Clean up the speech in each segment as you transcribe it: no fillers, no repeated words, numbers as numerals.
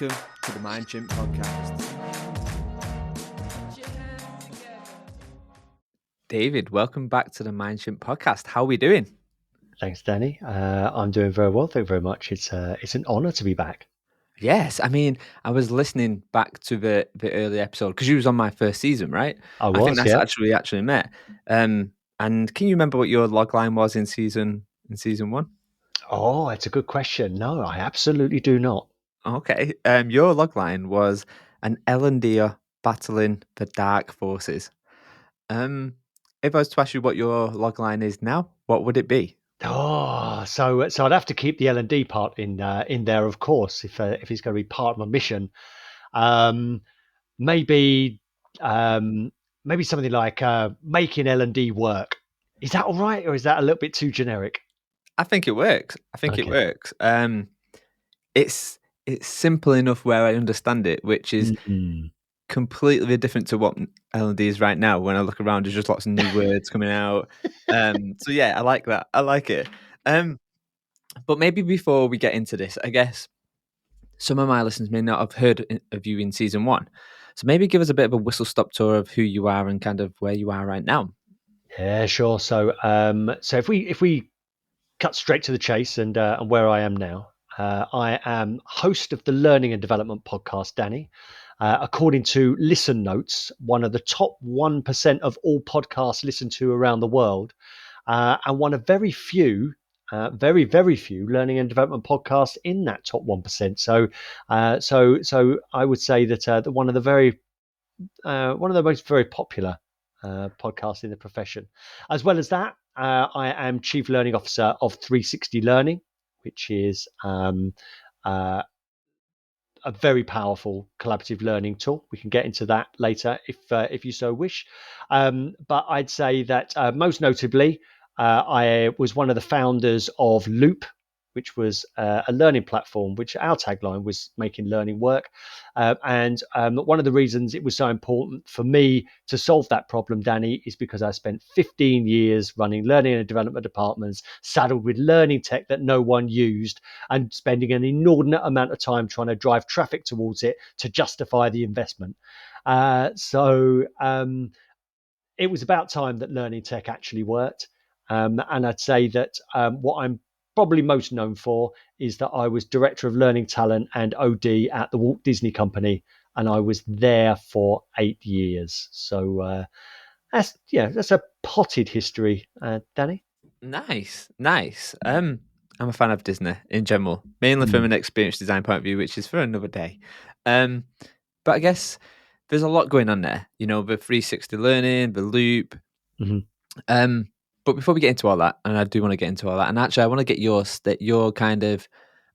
Welcome to the Mind Chimp podcast. David, welcome back to the Mind Chimp podcast. How are we doing? Thanks, Danny. I'm doing very well. Thank you very much. It's an honour to be back. Yes, I mean, I was listening back to the early episode because you was on my first season, right? I think that's yeah. actually met. And can you remember what your log line was in season one? Oh, it's a good question. No, I absolutely do not. Okay. Your log line was an L&D battling the dark forces. If I was to ask you what your log line is now, what would it be? Oh, so I'd have to keep the L&D part in there, of course, if it's going to be part of my mission. Maybe maybe something like making L&D work. Is that all right, or is that a little bit too generic? I think it works. Okay. It works. It's simple enough where I understand it, which is Mm-hmm. completely different to what L&D is right now. When I look around, there's just lots of new words coming out. So yeah, I like that. I like it. But maybe before we get into this, I guess some of my listeners may not have heard of you in season one. So maybe give us a bit of a whistle stop tour of who you are and kind of where you are right now. Yeah, sure. So if we cut straight to the chase and where I am now. I am host of the Learning and Development podcast, Danny. According to Listen Notes, one of the top 1% of all podcasts listened to around the world, and one of very few, very, very few learning and development podcasts in that top 1%. So I would say that one of the most very popular podcast in the profession. As well as that, I am Chief Learning Officer of 360 Learning, which is a very powerful collaborative learning tool. We can get into that later if you so wish. But I'd say that most notably, I was one of the founders of Loop, which was a learning platform, which our tagline was making learning work. And one of the reasons it was so important for me to solve that problem, Danny, is because I spent 15 years running learning and development departments, saddled with learning tech that no one used, and spending an inordinate amount of time trying to drive traffic towards it to justify the investment. So it was about time that learning tech actually worked. And I'd say that what I'm probably most known for is that I was Director of Learning Talent and OD at the Walt Disney Company, and I was there for 8 years. So that's a potted history, Danny. Nice. I'm a fan of Disney in general, mainly from an experience design point of view, which is for another day. But I guess there's a lot going on there. You know, the 360 learning, the loop. Mm-hmm. But before we get into all that, and I do want to get into all that, and actually I want to get your kind of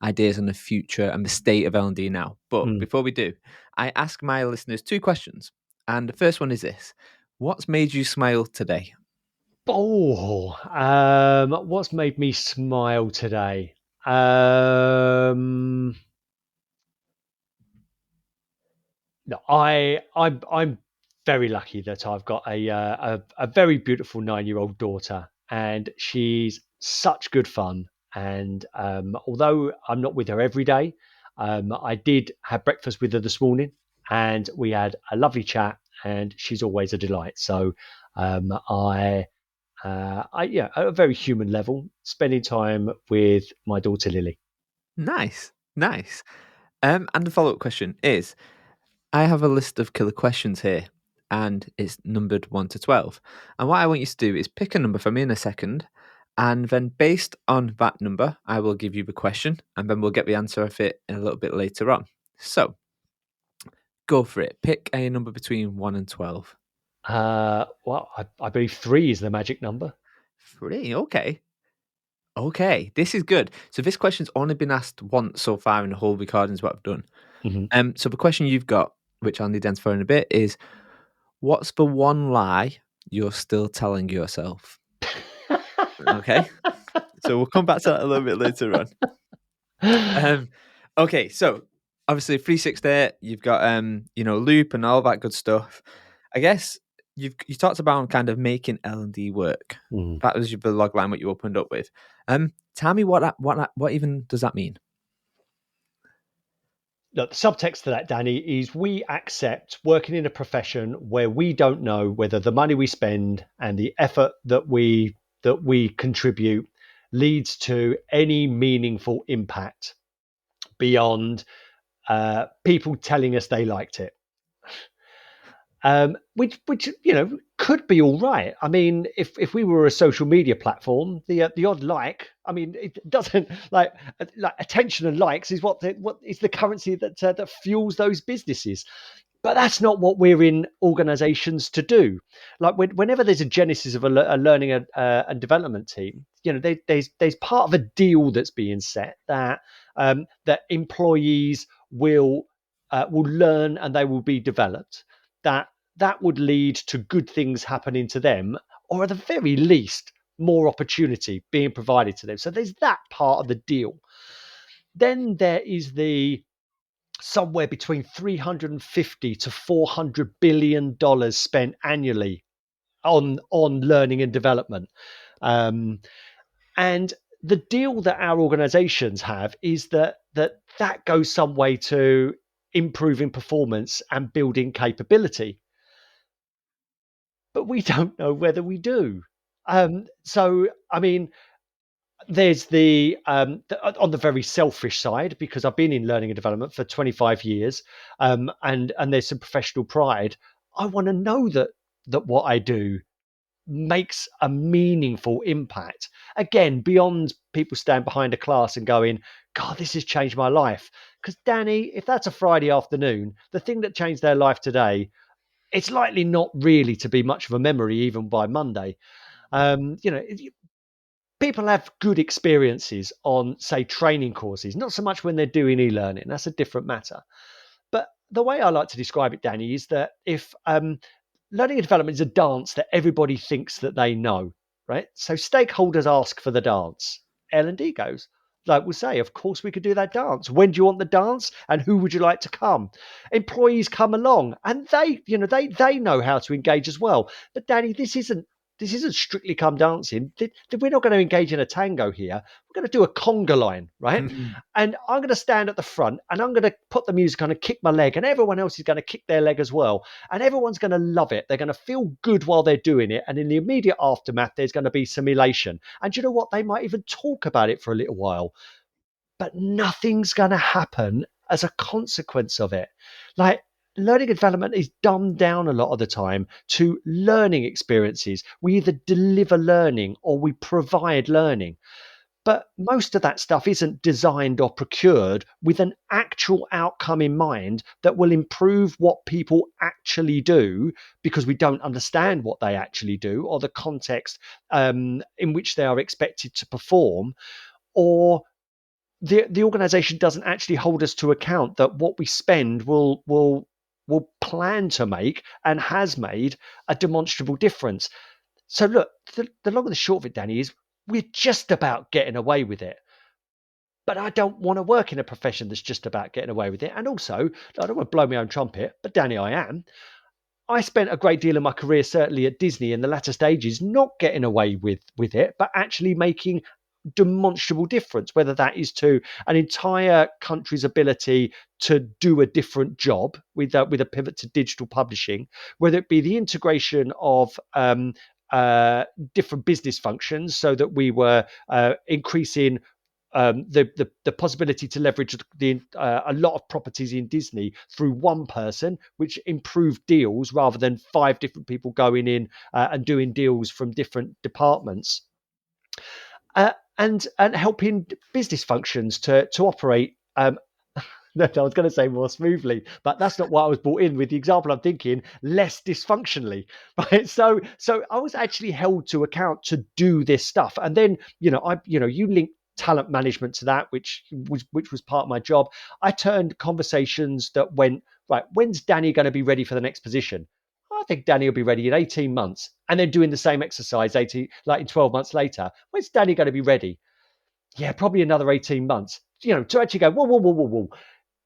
ideas on the future and the state of L&D now. But before we do, I ask my listeners 2 questions. And the first one is this: what's made you smile today? What's made me smile today? No, I'm very lucky that I've got a very beautiful 9-year-old daughter, and she's such good fun. And although I'm not with her every day, I did have breakfast with her this morning, and we had a lovely chat. And she's always a delight. So at a very human level, spending time with my daughter Lily. Nice. And the follow-up question is, I have a list of killer questions here, and it's numbered 1 to 12. And what I want you to do is pick a number for me in a second, and then based on that number, I will give you the question, and then we'll get the answer of it a little bit later on. So, go for it. Pick a number between 1 and 12. Well, I believe 3 is the magic number. 3, okay. Okay, this is good. So this question's only been asked once so far in the whole recordings what I've done. Mm-hmm. So the question you've got, which I'll need to answer in a bit, is what's the one lie you're still telling yourself? Okay, so we'll come back to that a little bit later on. Okay, so obviously 360, you've got loop and all that good stuff. I guess you talked about kind of making L&D work. That was the log line what you opened up with. Tell me what even does that mean? Look, the subtext to that, Danny, is we accept working in a profession where we don't know whether the money we spend and the effort that we contribute leads to any meaningful impact beyond people telling us they liked it. Which could be all right. I mean, if we were a social media platform, the odd like, I mean, it doesn't like attention and likes is what is the currency that fuels those businesses. But that's not what we're in organizations to do. Like whenever there's a genesis of a learning and development team, there's part of a deal that's being set that employees will learn and they will be developed. That would lead to good things happening to them, or at the very least, more opportunity being provided to them. So there's that part of the deal. Then there is the somewhere between 350 to 400 billion dollars spent annually on learning and development. And the deal that our organizations have is that goes some way to improving performance and building capability, but we don't know whether we do. So I mean, there's on the very selfish side, because I've been in learning and development for 25 years, and there's some professional pride. I want to know that what I do makes a meaningful impact. Again, beyond people standing behind a class and going, God, this has changed my life. Because Danny, if that's a Friday afternoon, the thing that changed their life today, it's likely not really to be much of a memory even by Monday. You know, people have good experiences on, say, training courses, not so much when they're doing e-learning. That's a different matter. But the way I like to describe it, Danny, is that if learning and development is a dance that everybody thinks that they know, right? So stakeholders ask for the dance. L&D goes, like we'll say, of course we could do that dance. When do you want the dance? And who would you like to come? Employees come along and they know how to engage as well. But Danny, this isn't strictly come dancing. We're not going to engage in a tango here. We're going to do a conga line, right? And I'm going to stand at the front and I'm going to put the music on and kick my leg, and everyone else is going to kick their leg as well. And everyone's going to love it. They're going to feel good while they're doing it. And in the immediate aftermath, there's going to be some elation. And you know what? They might even talk about it for a little while, but nothing's going to happen as a consequence of it. Like, learning and development is dumbed down a lot of the time to learning experiences. We either deliver learning or we provide learning. But most of that stuff isn't designed or procured with an actual outcome in mind that will improve what people actually do, because we don't understand what they actually do or the context in which they are expected to perform, or the organization doesn't actually hold us to account that what we spend will plan to make and has made a demonstrable difference. So look, the long and the short of it, Danny, is we're just about getting away with it. But I don't want to work in a profession that's just about getting away with it. And also, I don't want to blow my own trumpet, but Danny, I am. I spent a great deal of my career, certainly at Disney in the latter stages, not getting away with it, but actually making demonstrable difference, whether that is to an entire country's ability to do a different job with a pivot to digital publishing, whether it be the integration of different business functions so that we were increasing the possibility to leverage a lot of properties in Disney through one person, which improved deals rather than 5 different people going in and doing deals from different departments, and helping business functions to operate. No, I was going to say more smoothly, but that's not what I was brought in with. The example I'm thinking, less dysfunctionally, right? So I was actually held to account to do this stuff, and then you link talent management to that, which was part of my job. I turned conversations that went right. When's Danny going to be ready for the next position? I think Danny will be ready in 18 months, and then doing the same exercise in 12 months later. When's Danny going to be ready? Yeah, probably another 18 months. To actually go, whoa.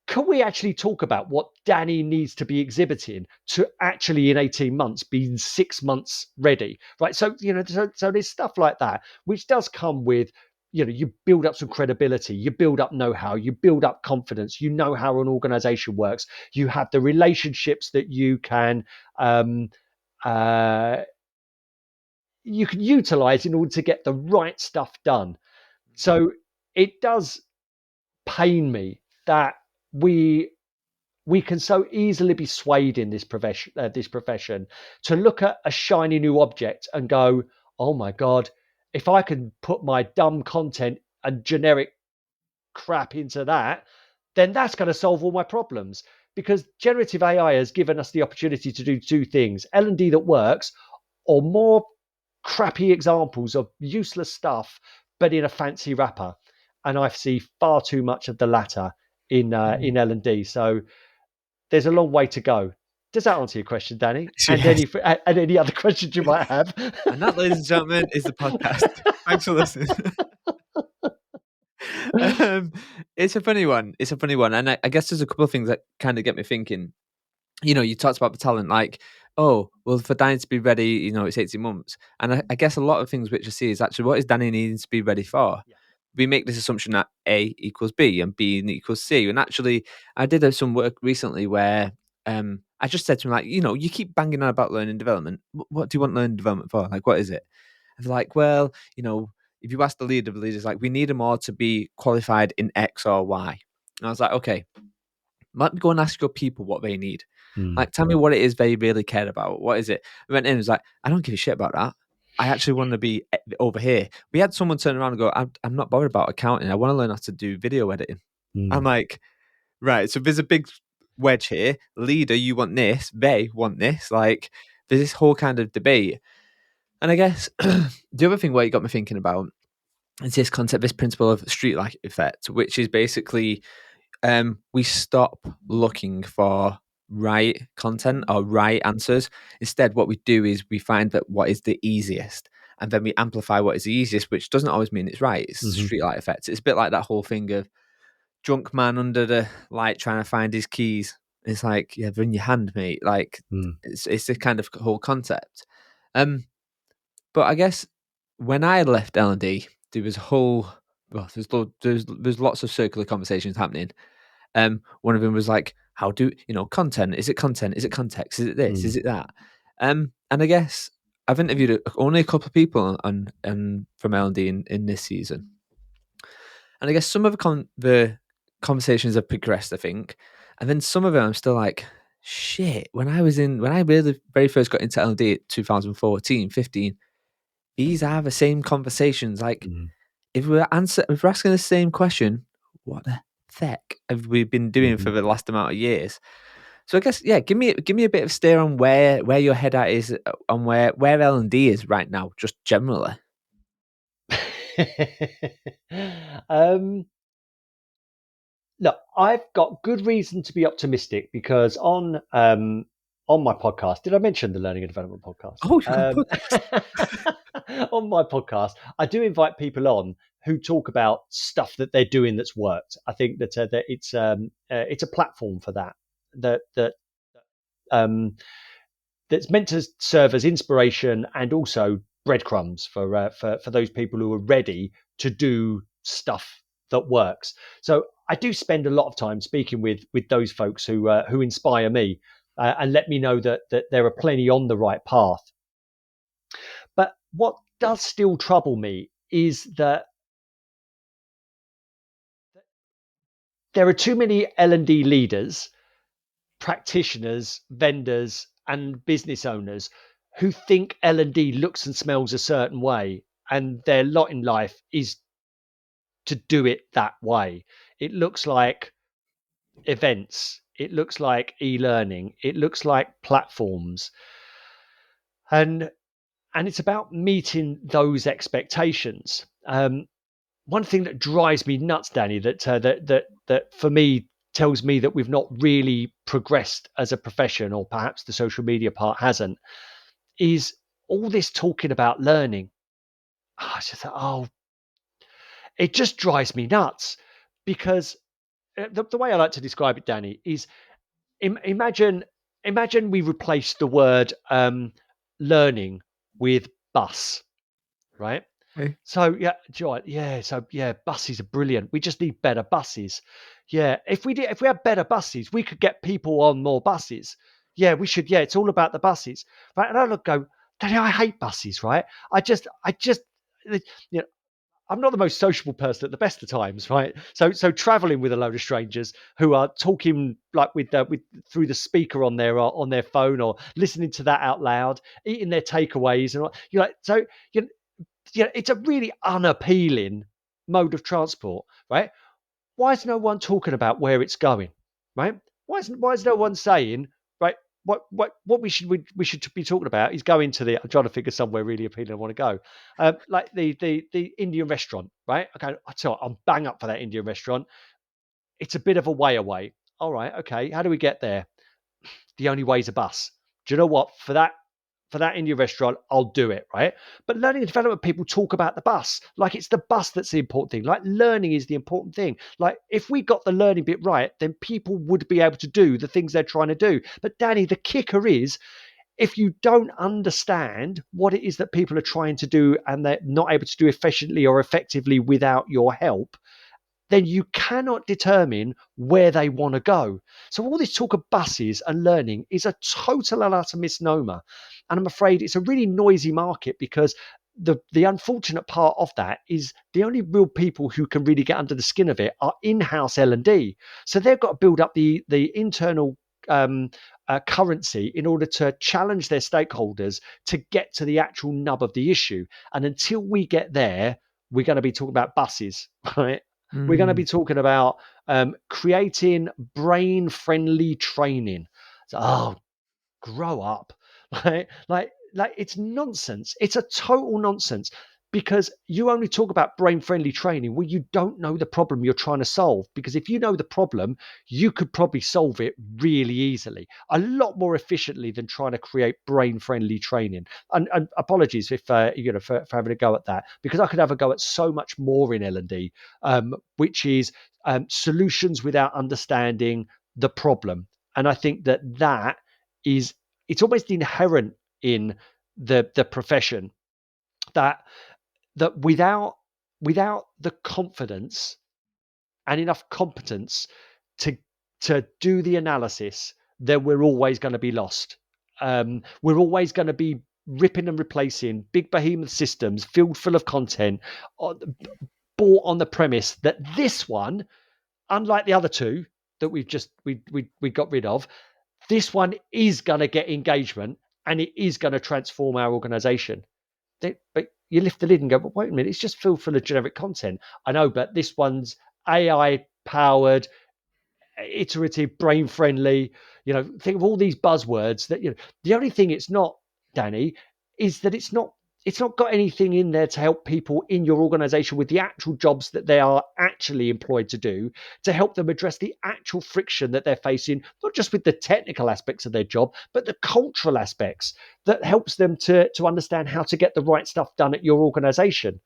Can we actually talk about what Danny needs to be exhibiting to actually in 18 months be in 6 months ready, right? So there's stuff like that, which does come with you build up some credibility, you build up know-how, you build up confidence, you know how an organization works, you have the relationships that um, uh, you can utilize in order to get the right stuff done. So it does pain me that we can so easily be swayed in this profession to look at a shiny new object and go, oh my god, if I can put my dumb content and generic crap into that, then that's going to solve all my problems. Because generative AI has given us the opportunity to do two things: L&D that works, or more crappy examples of useless stuff, but in a fancy wrapper. And I see far too much of the latter in L&D. So there's a long way to go. Does that answer your question, Danny? And Yes. any other questions you might have? And that, ladies and gentlemen, is the podcast. Thanks for listening. um, it's a funny one. It's a funny one. And I guess there's a couple of things that kind of get me thinking. You talked about the talent, like, oh, well, for Danny to be ready, it's 18 months. And I guess a lot of things which I see is actually, what is Danny needing to be ready for? Yeah. We make this assumption that A equals B and B equals C. And actually, I did have some work recently where I just said to him, like, you keep banging on about learning development. What do you want learning development for? Like, what is it? And they're like, well, if you ask the leaders, like, we need them all to be qualified in X or Y. And I was like, okay, let me go and ask your people what they need. Mm, Like, tell me what it is they really care about. What is it? We went in and was like, I don't give a shit about that. I actually want to be over here. We had someone turn around and go, I'm not bothered about accounting. I want to learn how to do video editing. I'm mm, like, right. So there's a big wedge here. Leader, you want this. They want this. Like, there's this whole kind of debate. And I guess the other thing where you got me thinking about is this concept, this principle of streetlight effect, which is basically we stop looking for right content or right answers. Instead, what we do is we find that what is the easiest, and then we amplify what is the easiest, which doesn't always mean it's right. It's mhm, streetlight effect. It's a bit like that whole thing of drunk man under the light trying to find his keys. It's like, yeah, they're in your hand, mate. Like, mm, it's the kind of whole concept. But I guess when I left L&D, there was a whole well, there's lots of circular conversations happening. One of them was like, how do content? Is it content? Is it context? Is it this? mm, Is it that? And I guess I've interviewed only a couple of people on from L&D in this season, and I guess some of the conversations have progressed, I think, and then some of them I'm still like, shit. When I really very first got into L&D at 2014, 15, these are the same conversations. Like, mm, if we're asking the same question, what the heck have we been doing for mhm. the last amount of years? So I guess, yeah, give me a bit of steer on where your head at is on where L&D is right now, just generally. um, Look, I've got good reason to be optimistic because on my podcast, did I mention the Learning and Development podcast? Oh, you're on a podcast. On my podcast, I do invite people on who talk about stuff that they're doing that's worked. I think that it's a platform for that that um, that's meant to serve as inspiration and also breadcrumbs for those people who are ready to do stuff that works. So I do spend a lot of time speaking with those folks who inspire me and let me know that there are plenty on the right path. But what does still trouble me is that there are too many L&D leaders, practitioners, vendors, and business owners who think L&D looks and smells a certain way, and their lot in life is to do it that way. It looks like events, it looks like e-learning, it looks like platforms, and it's about meeting those expectations. One thing that drives me nuts, Danny, that for me tells me that we've not really progressed as a profession, or perhaps the social media part hasn't, is all this talking about learning. It just drives me nuts because the way I like to describe it, Danny, is imagine we replace the word learning with bus, right? Okay. So yeah, Joy, yeah. So yeah, buses are brilliant. We just need better buses. Yeah, if we had better buses, we could get people on more buses. Yeah, we should. Yeah, it's all about the buses, right? And I look, go, Daddy, I hate buses, right? I just, you know, I'm not the most sociable person at the best of times, right? So traveling with a load of strangers who are talking like with through the speaker on their phone or listening to that out loud, eating their takeaways and all, so you it's a really unappealing mode of transport, right? Why is no one talking about where it's going, right? Why is no one saying, right? What we should be talking about is going to the. I'm trying to figure somewhere really appealing I want to go, like the Indian restaurant, right? Okay, I tell you, I'm bang up for that Indian restaurant. It's a bit of a way away. All right, okay. How do we get there? The only way is a bus. Do you know what? For that Indian restaurant, I'll do it, right? But learning and development people talk about the bus. Like it's the bus that's the important thing. Like learning is the important thing. Like if we got the learning bit right, then people would be able to do the things they're trying to do. But Danny, the kicker is if you don't understand what it is that people are trying to do and they're not able to do efficiently or effectively without your help, then you cannot determine where they want to go. So all this talk of buses and learning is a total and utter misnomer. And I'm afraid it's a really noisy market because the unfortunate part of that is the only real people who can really get under the skin of it are in-house L&D. So they've got to build up the internal currency in order to challenge their stakeholders to get to the actual nub of the issue. And until we get there, we're going to be talking about buses, right? We're going to Mm. be talking about creating brain-friendly training. So, oh, grow up, right? Like it's nonsense. It's a total nonsense because you only talk about brain-friendly training when you don't know the problem you're trying to solve. Because if you know the problem, you could probably solve it really easily, a lot more efficiently than trying to create brain-friendly training. And apologies if for having a go at that, because I could have a go at so much more in L&D, which is solutions without understanding the problem. And I think that is it's almost inherent in the profession that without the confidence and enough competence to do the analysis, then we're always going to be lost. We're always going to be ripping and replacing big behemoth systems filled full of content, bought on the premise that this one, unlike the other two that we got rid of, this one is going to get engagement and it is going to transform our organization. But you lift the lid and go, but wait a minute, it's just filled full of generic content. I know, but this one's AI powered, iterative, brain friendly. Think of all these buzzwords that the only thing it's not, Danny, is that it's not got anything in there to help people in your organization with the actual jobs that they are actually employed to do, to help them address the actual friction that they're facing, not just with the technical aspects of their job, but the cultural aspects that helps them to understand how to get the right stuff done at your organization.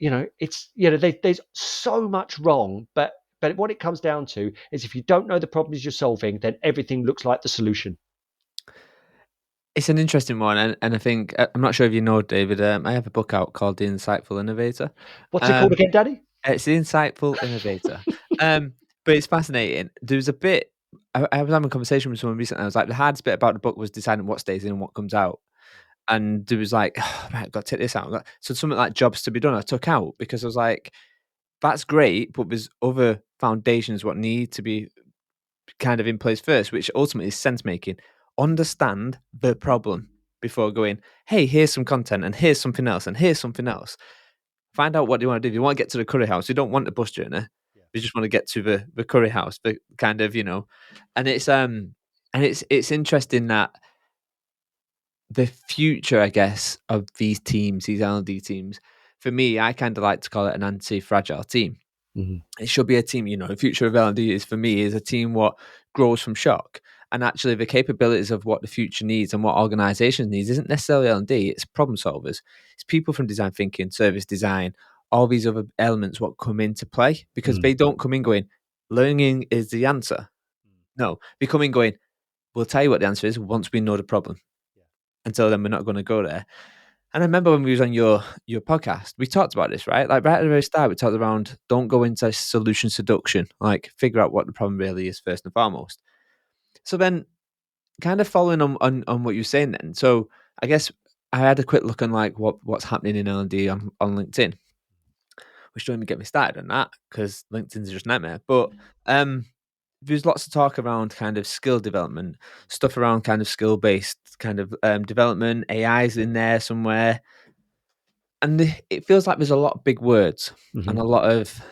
It's there's so much wrong, but what it comes down to is if you don't know the problems you're solving, then everything looks like the solution. It's an interesting one, and I think I'm not sure if you know, David. I have a book out called The Insightful Innovator. What's it called Um, again, Daddy? it's The Insightful Innovator. But it's fascinating. There was a bit. I was having a conversation with someone recently. I was like, the hardest bit about the book was deciding what stays in and what comes out. And there was like, oh, right, I've got to take this out. So something like jobs to be done, I took out because I was like, that's great, but there's other foundations what need to be kind of in place first, which ultimately is sense making. Understand the problem before going, hey, here's some content and here's something else and here's something else. Find out what you want to do. If you want to get to the curry house, you don't want the bus journey. You just want to get to the curry house, the kind of, and it's interesting that the future, I guess, of these teams, these L&D teams, for me, I kind of like to call it an anti-fragile team. Mhm. It should be a team, the future of L&D is for me is a team what grows from shock. And actually the capabilities of what the future needs and what organizations needs isn't necessarily L&D, it's problem solvers. It's people from design thinking, service design, all these other elements what come into play because Mm. they don't come in going, learning is the answer. No, they come in going, we'll tell you what the answer is once we know the problem. Yeah. Until then, we're not going to go there. And I remember when we was on your podcast, we talked about this, right? Like right at the very start, we talked around don't go into solution seduction, like figure out what the problem really is first and foremost. So then, kind of following on what you're saying, then. So I guess I had a quick look on like what's happening in L&D on LinkedIn, which don't even get me started on that because LinkedIn's just nightmare. But there's lots of talk around kind of skill development, stuff around kind of skill based kind of development. AI's in there somewhere, and it feels like there's a lot of big words and a lot of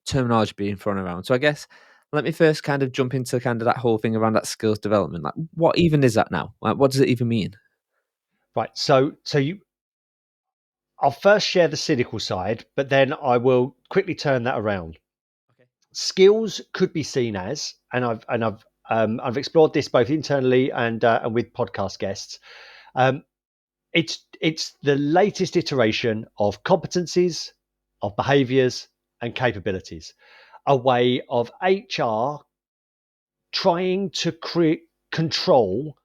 terminology being thrown around. So I guess let me first kind of jump into kind of that whole thing around that skills development. Like, what even is that now? Like, what does it even mean? Right. I'll first share the cynical side, but then I will quickly turn that around. Okay. Skills could be seen as, and I've explored this both internally and with podcast guests. Um, it's the latest iteration of competencies, of behaviours, and capabilities. A way of HR trying to control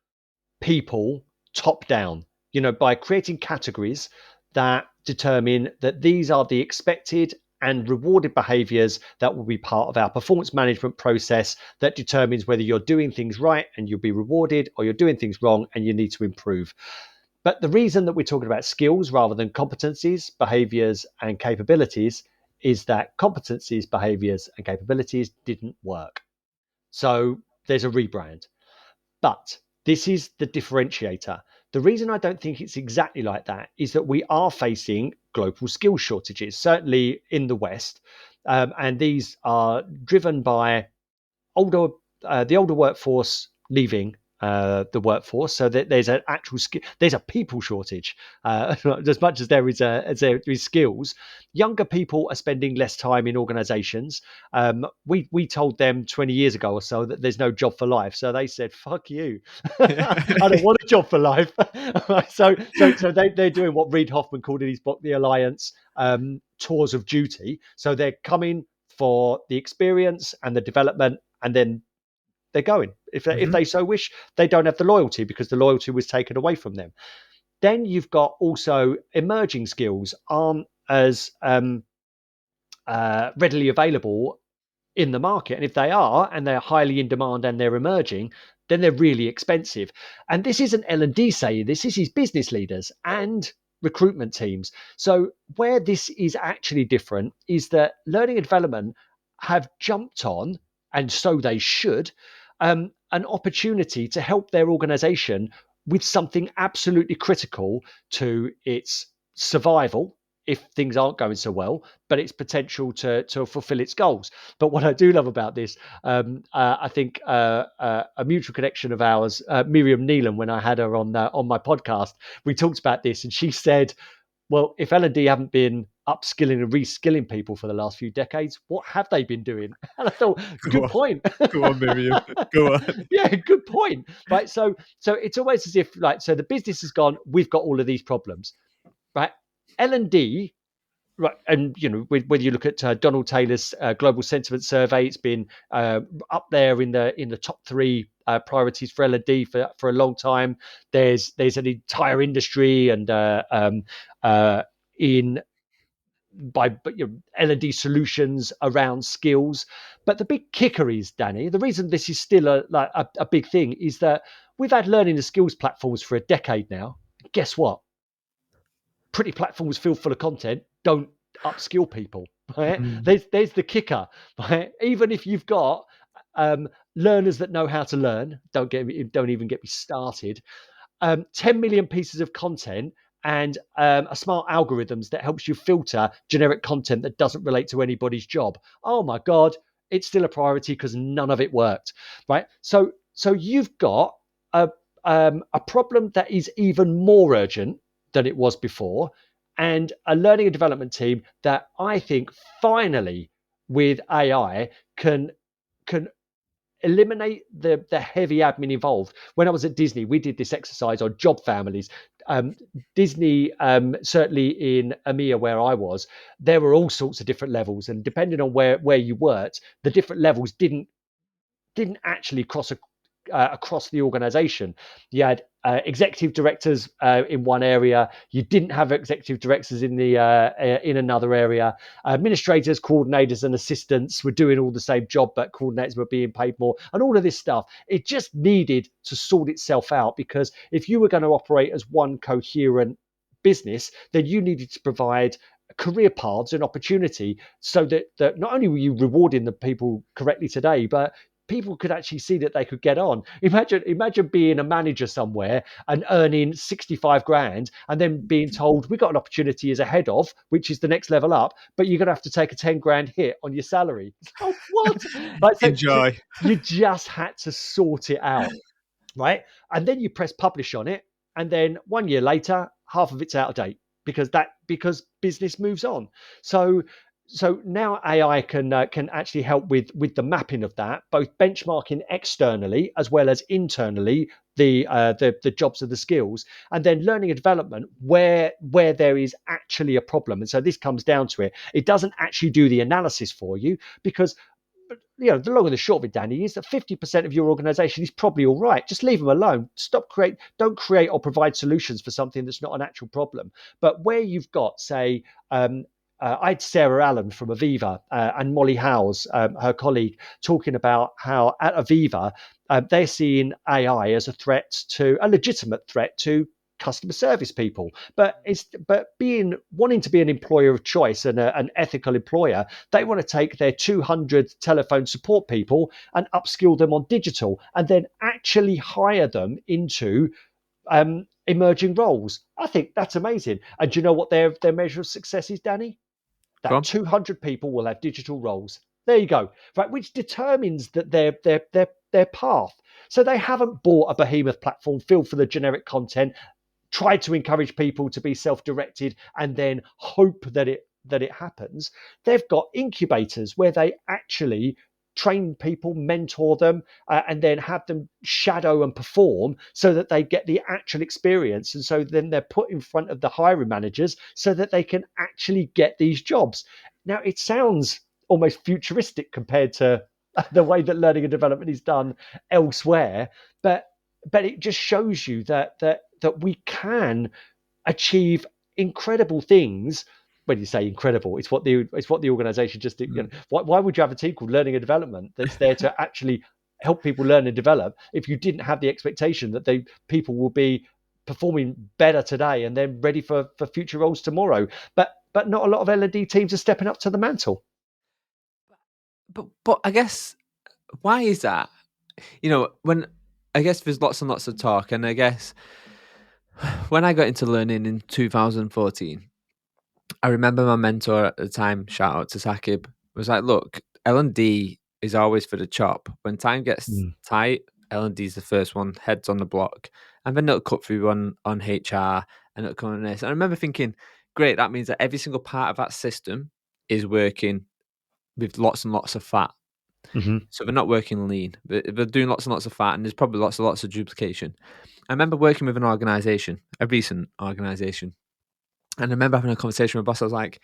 people top down, by creating categories that determine that these are the expected and rewarded behaviors that will be part of our performance management process that determines whether you're doing things right and you'll be rewarded, or you're doing things wrong and you need to improve. But the reason that we're talking about skills rather than competencies, behaviors, and capabilities is that competencies, behaviors, and capabilities didn't work. So there's a rebrand. But this is the differentiator. The reason I don't think it's exactly like that is that we are facing global skill shortages, certainly in the West. And these are driven by the older workforce leaving the workforce, so that there's an actual there's a people shortage as much as there is skills. Younger people are spending less time in organizations. We told them 20 years ago or so that there's no job for life, so they said fuck you. I don't want a job for life. So they're doing what Reid Hoffman called in his book The Alliance, tours of duty. So they're coming for the experience and the development, and then they're going. If they so wish, they don't have the loyalty because the loyalty was taken away from them. Then you've got also emerging skills aren't as readily available in the market. And if they are, and they're highly in demand and they're emerging, then they're really expensive. And this isn't L&D saying this is business leaders and recruitment teams. So where this is actually different is that learning and development have jumped on, and so they should, an opportunity to help their organization with something absolutely critical to its survival if things aren't going so well, but its potential to fulfill its goals. But what I do love about this, I think a mutual connection of ours, Miriam Neelan, when I had her on my podcast, we talked about this, and she said, well, if L&D haven't been upskilling and reskilling people for the last few decades, what have they been doing? And I thought, Go good on, point. go on, Miriam, go on. Yeah, good point. Right. So it's always as if so the business has gone, we've got all of these problems, right? L&D, right, and whether you look at Donald Taylor's global sentiment survey, it's been up there in the top three priorities for L&D for a long time. There's an entire industry and in by L&D solutions around skills. But the big kicker is, Danny, the reason this is still a big thing is that we've had learning and skills platforms for a decade now. Guess what? Pretty platforms filled full of content don't upskill people, right? There's the kicker, right? Even if you've got learners that know how to learn, don't even get me started. 10 million pieces of content and a smart algorithms that helps you filter generic content that doesn't relate to anybody's job. Oh my God, it's still a priority because none of it worked, right? So you've got a problem that is even more urgent than it was before, and a learning and development team that I think finally with AI can eliminate the heavy admin involved. When I was at Disney, we did this exercise on job families. Disney, certainly in EMEA where I was, there were all sorts of different levels, and depending on where you worked, the different levels didn't actually cross across the organization. You had executive directors in one area. You didn't have executive directors in another area. Administrators, coordinators, and assistants were doing all the same job, but coordinators were being paid more, and all of this stuff. It just needed to sort itself out, because if you were going to operate as one coherent business, then you needed to provide career paths and opportunity, so that not only were you rewarding the people correctly today, but people could actually see that they could get on. Imagine being a manager somewhere and earning 65 grand and then being told, we got an opportunity as a head of, which is the next level up, but you're going to have to take a 10 grand hit on your salary. So what? Like, so Enjoy. you just had to sort it out, right? And then you press publish on it, and then 1 year later, half of it's out of date, because business moves on. So now AI can actually help with the mapping of that, both benchmarking externally as well as internally, the jobs and the skills, and then learning and development where there is actually a problem. And so this comes down to it. It doesn't actually do the analysis for you, because the long and the short of it, Danny, is that 50% of your organization is probably all right. Just leave them alone. Don't create or provide solutions for something that's not an actual problem. But where you've got, say, I had Sarah Allen from Aviva and Molly Howes, her colleague, talking about how at Aviva, they're seeing AI as a legitimate threat to customer service people, but wanting to be an employer of choice and an ethical employer, they want to take their 200 telephone support people and upskill them on digital, and then actually hire them into emerging roles. I think that's amazing. And do you know what their measure of success is, Danny? That 200 people will have digital roles. There you go, right? Which determines that their path. So they haven't bought a behemoth platform filled for the generic content, tried to encourage people to be self-directed, and then hope that it happens. They've got incubators where they actually train people, mentor them, and then have them shadow and perform, so that they get the actual experience. And so then they're put in front of the hiring managers so that they can actually get these jobs. Now, it sounds almost futuristic compared to the way that learning and development is done elsewhere, but it just shows you that we can achieve incredible things. When you say incredible, it's what the organization just did. Why would you have a team called learning and development that's there to actually help people learn and develop if you didn't have the expectation that people will be performing better today and then ready for future roles tomorrow? But not a lot of L&D teams are stepping up to the mantle. But I guess, why is that? When I guess there's lots and lots of talk, and I guess when I got into learning in 2014, I remember my mentor at the time, shout out to Sakib, was like, look, L&D is always for the chop. When time gets tight, L&D is the first one, heads on the block, and then it'll cut through on HR, and it'll come on this. And I remember thinking, great, that means that every single part of that system is working with lots and lots of fat. Mm-hmm. So they're not working lean. They're doing lots and lots of fat, and there's probably lots and lots of duplication. I remember working with an organization, a recent organization, and I remember having a conversation with my boss. I was like,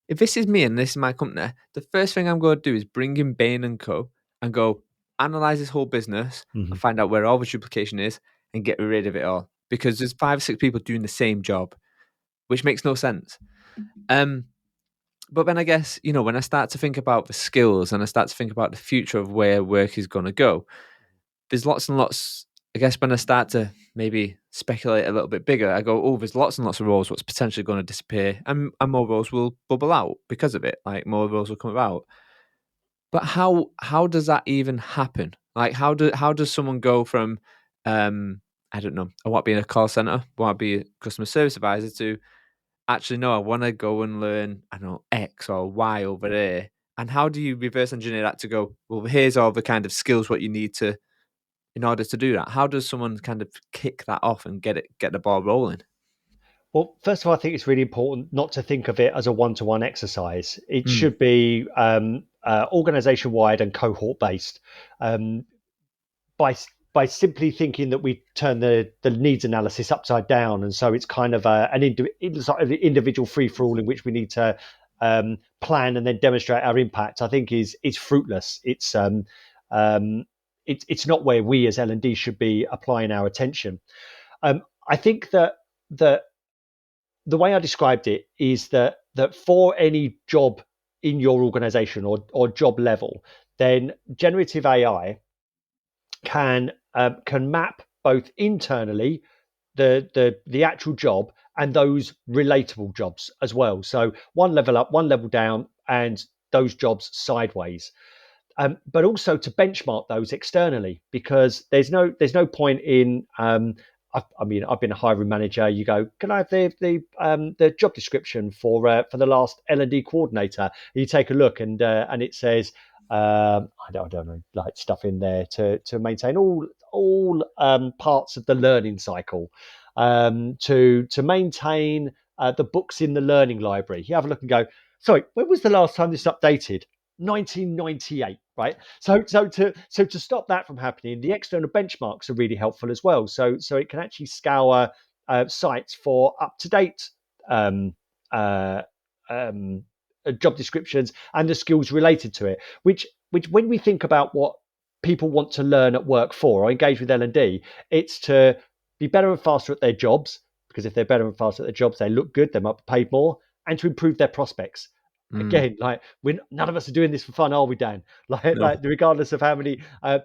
if this is me and this is my company, the first thing I'm going to do is bring in Bain and Co. and go analyze this whole business and find out where all the duplication is and get rid of it all. Because there's 5 or 6 people doing the same job, which makes no sense. But then I guess, when I start to think about the skills and I start to think about the future of where work is going to go, there's lots and lots. I guess when I start to maybe speculate a little bit bigger, I go, there's lots and lots of roles what's potentially going to disappear, and more roles will bubble out because of it. Like, more roles will come about. But how does that even happen? Like, how does someone go from, I don't know, I want to be in a call center, I want to be a customer service advisor, to actually, no, I want to go and learn, I don't know, X or Y over there. And how do you reverse engineer that to go, well, here's all the kind of skills what you need to, in order to do that? How does someone kind of kick that off and get the ball rolling? Well, first of all, I think it's really important not to think of it as a one-to-one exercise. It should be organization-wide and cohort-based. By simply thinking that we turn the needs analysis upside down, and so it's kind of an individual free-for-all in which we need to plan and then demonstrate our impact, I think is fruitless. it's not where we as L&D should be applying our attention. I think that the way I described it is that for any job in your organization or job level, then generative AI can map both internally the actual job and those relatable jobs as well. So one level up, one level down, and those jobs sideways. But also to benchmark those externally, because there's no point in I mean, I've been a hiring manager. You go, can I have the job description for the last L&D coordinator? And you take a look, and it says I don't know, like stuff in there to maintain all parts of the learning cycle, to maintain the books in the learning library. You have a look and go, sorry, when was the last time this updated? 1998, right? So to stop that from happening, the external benchmarks are really helpful as well. So it can actually scour sites for up to date uh, job descriptions and the skills related to it. Which when we think about what people want to learn at work for or engage with L&D, it's to be better and faster at their jobs, because if they're better and faster at their jobs, they look good, they might be paid more, and to improve their prospects. Again, like none of us are doing this for fun, are we, Dan? Like regardless of how many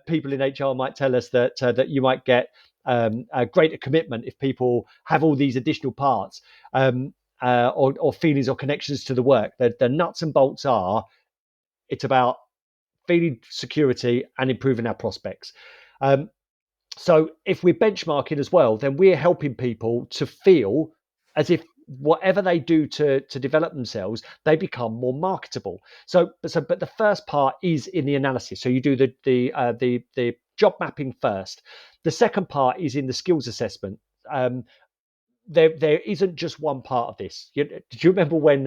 people in HR might tell us that you might get a greater commitment if people have all these additional parts or feelings or connections to the work. The nuts and bolts are, it's about feeling security and improving our prospects. So if we're benchmarking as well, then we're helping people to feel as if whatever they do to develop themselves, they become more marketable. But the first part is in the analysis. So you do the job mapping first. The second part is in the skills assessment. There isn't just one part of this. Did you remember when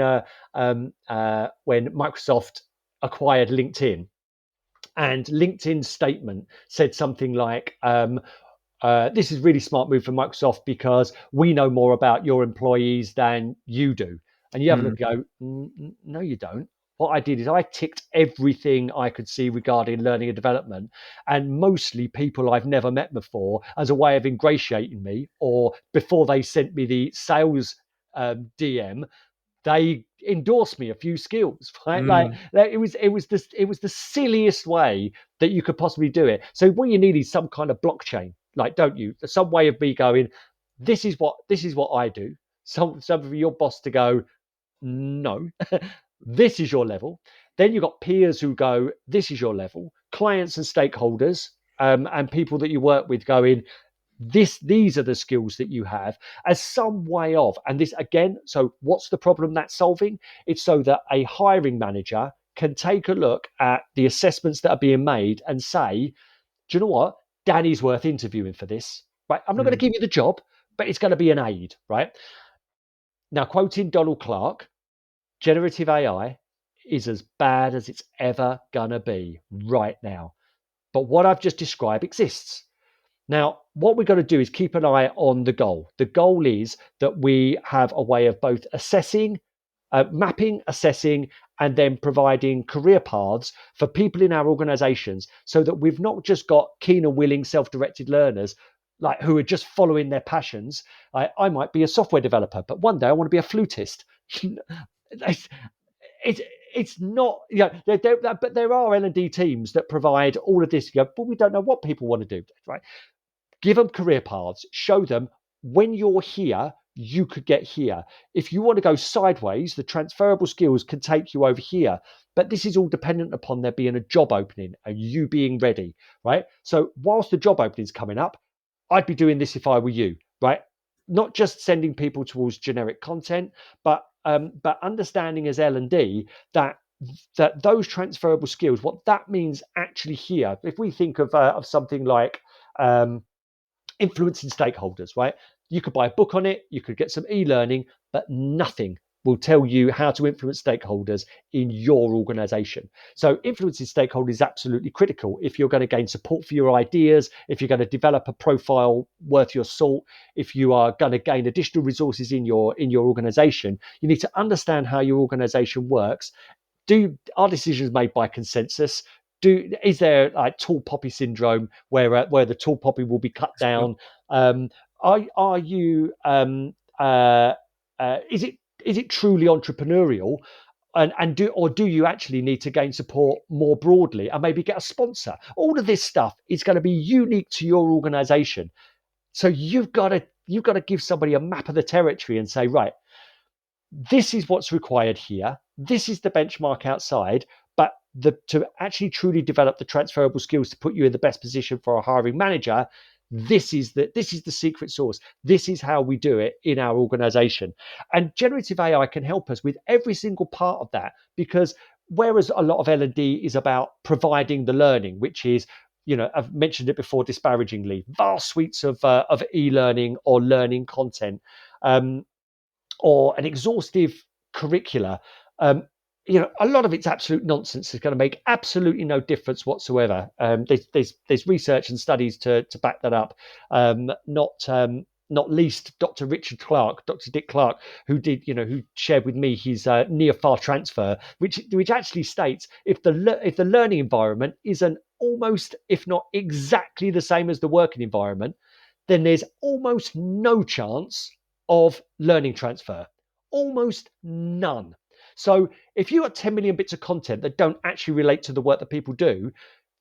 Microsoft acquired LinkedIn, and LinkedIn's statement said something like, this is really smart move from Microsoft because we know more about your employees than you do. And you have a look and go, no, you don't. What I did is I ticked everything I could see regarding learning and development, and mostly people I've never met before, as a way of ingratiating me, or before they sent me the sales DM, they endorsed me a few skills, right? Like it was the silliest way that you could possibly do it. So what you need is some kind of blockchain, like, don't you? Some way of me going, this is what I do. Some of your boss to go, no, this is your level. Then you've got peers who go, this is your level. Clients and stakeholders and people that you work with going, these are the skills that you have, as some way of. And this again, so what's the problem that's solving? It's so that a hiring manager can take a look at the assessments that are being made and say, do you know what? Danny's worth interviewing for this, right? I'm not going to give you the job, but it's going to be an aid, right? Now, quoting Donald Clark, generative AI is as bad as it's ever going to be right now. But what I've just described exists. Now, what we're going to do is keep an eye on the goal. The goal is that we have a way of both assessing, mapping, assessing, and then providing career paths for people in our organizations, so that we've not just got keen and willing self-directed learners like who are just following their passions. I might be a software developer, but one day I want to be a flutist. It's not, but there are L&D teams that provide all of this, but we don't know what people want to do, right? Give them career paths, show them when you're here, you could get here. If you want to go sideways, the transferable skills can take you over here. But this is all dependent upon there being a job opening and you being ready, right? So whilst the job opening is coming up, I'd be doing this if I were you, right? Not just sending people towards generic content, but understanding as L&D that those transferable skills, what that means actually here. If we think of something like influencing stakeholders, right? You could buy a book on it, you could get some e-learning, but nothing will tell you how to influence stakeholders in your organization. So influencing stakeholders is absolutely critical if you're going to gain support for your ideas, if you're going to develop a profile worth your salt, if you are going to gain additional resources in your organization. You need to understand how your organization works. Are decisions made by consensus? Is there like tall poppy syndrome where the tall poppy will be cut down? Are you is it truly entrepreneurial? And do you actually need to gain support more broadly and maybe get a sponsor? All of this stuff is going to be unique to your organization. So you've got to give somebody a map of the territory and say, right, this is what's required here. This is the benchmark outside. But to actually truly develop the transferable skills to put you in the best position for a hiring manager, this is the secret sauce. This is how we do it in our organization. And generative AI can help us with every single part of that, because whereas a lot of L&D is about providing the learning, which is, I've mentioned it before disparagingly, vast suites of e-learning or learning content, or an exhaustive curricula. A lot of it's absolute nonsense. It's going to make absolutely no difference whatsoever. There's research and studies to back that up. Not least Dr. Richard Clark, Dr. Dick Clark, who shared with me his near far transfer, which actually states if the learning environment isn't almost, if not exactly the same as the working environment, then there's almost no chance of learning transfer. Almost none. So if you got 10 million bits of content that don't actually relate to the work that people do,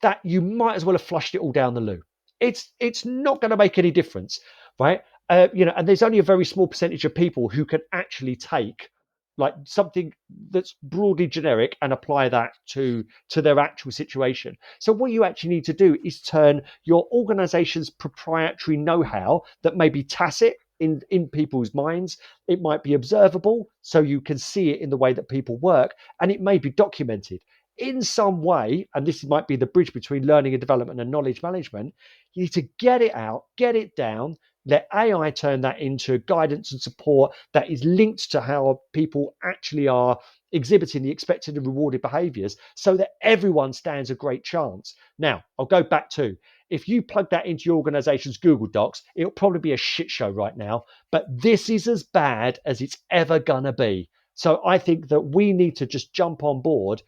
that you might as well have flushed it all down the loo. It's not going to make any difference, right? And there's only a very small percentage of people who can actually take like something that's broadly generic and apply that to their actual situation. So what you actually need to do is turn your organization's proprietary know-how that may be tacit in people's minds. It might be observable, so you can see it in the way that people work, and it may be documented in some way. And this might be the bridge between learning and development and knowledge management. You need to get it out, get it down, let AI turn that into guidance and support that is linked to how people actually are exhibiting the expected and rewarded behaviors, so that everyone stands a great chance. Now, I'll go back to, if you plug that into your organization's Google Docs, it'll probably be a shit show right now, but this is as bad as it's ever gonna be. So I think that we need to just jump on board.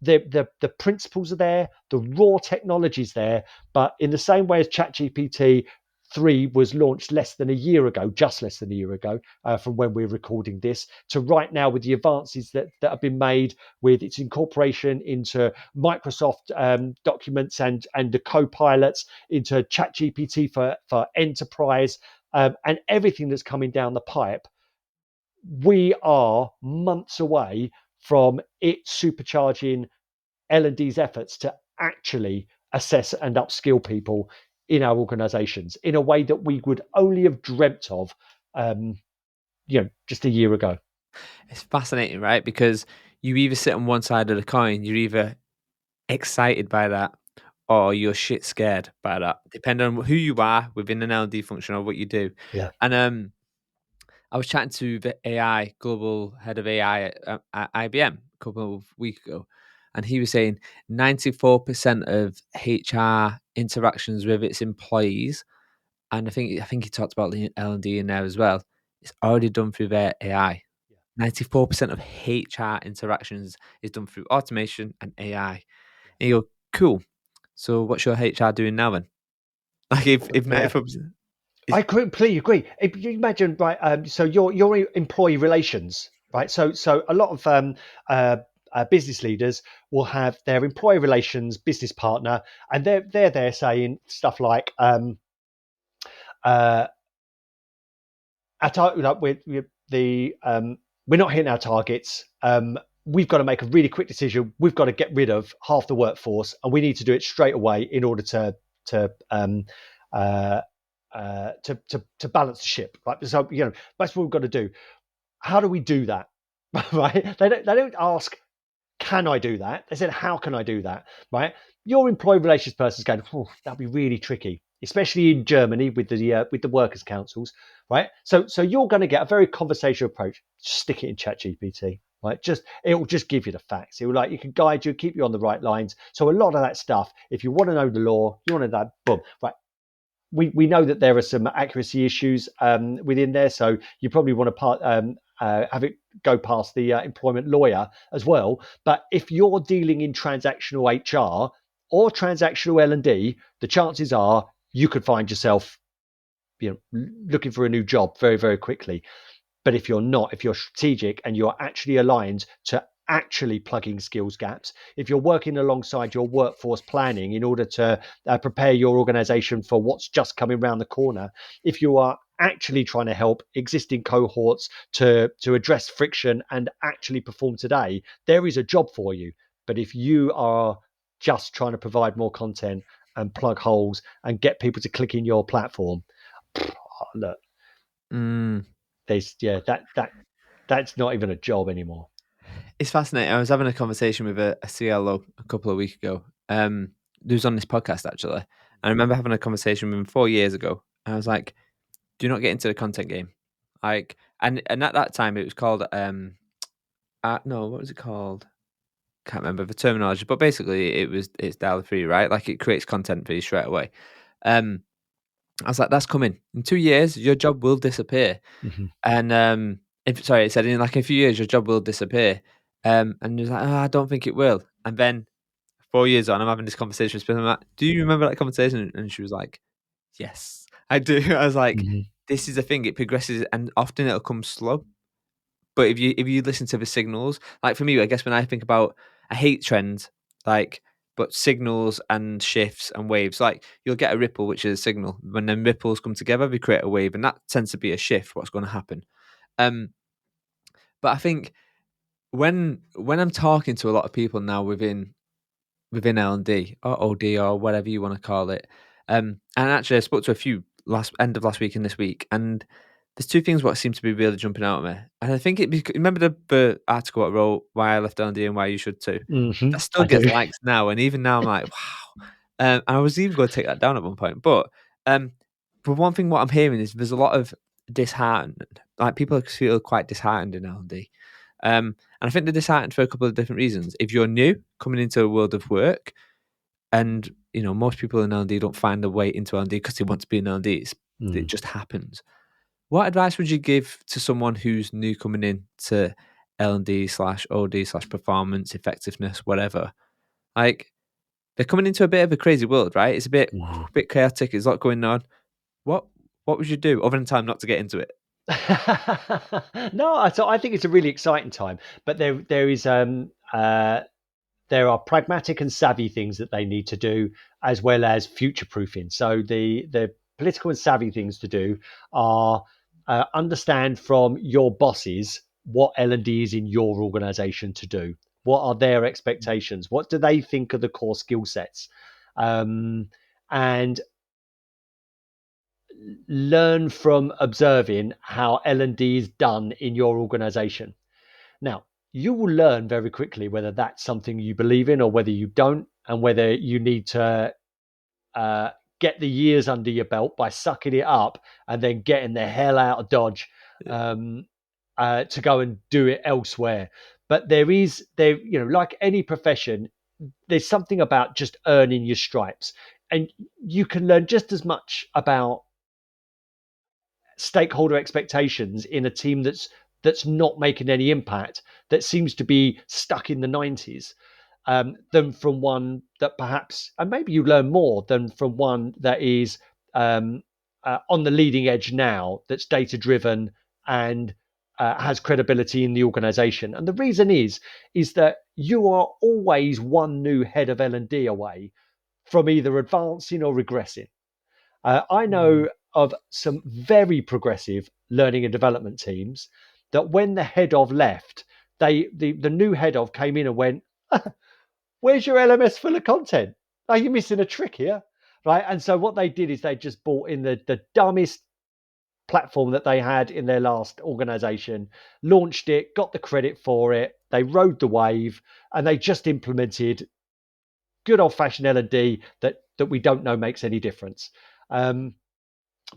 The principles are there, the raw technology's there, but in the same way as ChatGPT 3 was launched just less than a year ago, from when we're recording this, to right now with the advances that have been made with its incorporation into Microsoft documents and the co-pilots, into ChatGPT for enterprise, and everything that's coming down the pipe, we are months away from it supercharging L&D's efforts to actually assess and upskill people in our organizations in a way that we would only have dreamt of, just a year ago. It's fascinating, right? Because you either sit on one side of the coin, you're either excited by that or you're shit scared by that, depending on who you are within an L&D function or what you do. Yeah. And I was chatting to the AI global head of AI at IBM a couple of weeks ago, and he was saying 94% of HR interactions with its employees, and I think he talked about the L&D in there as well, it's already done through their AI. 94% of HR interactions is done through automation and AI. And you go, cool. So what's your HR doing now then? Like if 94%. I completely agree. If you imagine, right? So your employee relations, right? So a lot of business leaders will have their employee relations business partner, and they're there saying stuff like, we're not hitting our targets. We've got to make a really quick decision. We've got to get rid of half the workforce, and we need to do it straight away in order to balance the ship. Right? So that's what we've got to do. How do we do that? Right? They don't ask, can I do that? They said, how can I do that? Right? Your employee relations person is going, oh, that'd be really tricky, especially in Germany with the workers' councils, right? So you're going to get a very conversational approach. Just stick it in ChatGPT, right? It will just give you the facts. It will you can guide you, keep you on the right lines. So a lot of that stuff, if you want to know the law, you want to know, boom, right? We know that there are some accuracy issues within there, so you probably want to have it go past the employment lawyer as well. But if you're dealing in transactional HR, or transactional L&D, the chances are you could find yourself, looking for a new job very, very quickly. But if you're not, if you're strategic and you're actually aligned to actually plugging skills gaps, if you're working alongside your workforce planning in order to prepare your organization for what's just coming around the corner, if you are actually trying to help existing cohorts to address friction and actually perform today, there is a job for you. But if you are just trying to provide more content and plug holes and get people to click in your platform, look, that's not even a job anymore. It's fascinating. I was having a conversation with a CLO a couple of weeks ago. Who's on this podcast actually. I remember having a conversation with him 4 years ago. I was like, "Do not get into the content game." Like, and at that time it was called no, what was it called? Can't remember the terminology, but basically it's dial free, right? Like it creates content for you straight away. I was like, "That's coming in 2 years. Your job will disappear." Mm-hmm. And it said in like a few years your job will disappear. And he was like, "Oh, I don't think it will." And then 4 years on, I'm having this conversation with Spin. I'm like, "Do you remember that conversation?" And she was like, "Yes, I do." I was like, Mm-hmm. "This is the thing; it progresses, and often it'll come slow. But if you listen to the signals, like for me, I guess when I think about I hate trends, like but signals and shifts and waves, like you'll get a ripple, which is a signal. When then ripples come together, they create a wave, and that tends to be a shift. What's going to happen? Um, but I think when I'm talking to a lot of people now within L&D or OD or whatever you want to call it, and actually I spoke to a few end of last week and this week, and there's two things what seem to be really jumping out at me, and I think remember the article I wrote why I left L&D and why you should too. Mm-hmm. That still I gets do. likes now, and even now I'm like, wow. I was even going to take that down at one point, but one thing what I'm hearing is there's a lot of disheartened, like people feel quite disheartened in L&D. And I think they're disheartened for a couple of different reasons. If you're new coming into a world of work, and most people in L&D don't find their way into L&D because they want to be in L&D, it just happens. What advice would you give to someone who's new coming in to L&D/OD/performance, effectiveness, whatever? Like they're coming into a bit of a crazy world, right? It's a bit chaotic. There's a lot going on. What would you do other than time not to get into it? No, I think it's a really exciting time, but there are pragmatic and savvy things that they need to do, as well as future proofing. So the political and savvy things to do are understand from your bosses what L&D is in your organization to do. What are their expectations? What do they think are the core skill sets? And learn from observing how L&D is done in your organization. Now, you will learn very quickly whether that's something you believe in or whether you don't, and whether you need to get the years under your belt by sucking it up and then getting the hell out of Dodge to go and do it elsewhere. But like any profession, there's something about just earning your stripes, and you can learn just as much about stakeholder expectations in a team that's not making any impact, that seems to be stuck in the 90s, than from one that perhaps, and maybe you learn more than from one that is on the leading edge now, that's data driven and has credibility in the organization. And the reason is that you are always one new head of L&D away from either advancing or regressing. I know of some very progressive learning and development teams that when the head of left, the new head of came in and went, "Where's your LMS full of content? Are you missing a trick here?" Right. And so what they did is they just bought in the dumbest platform that they had in their last organization, launched it, got the credit for it, they rode the wave, and they just implemented good old fashioned L&D that we don't know makes any difference.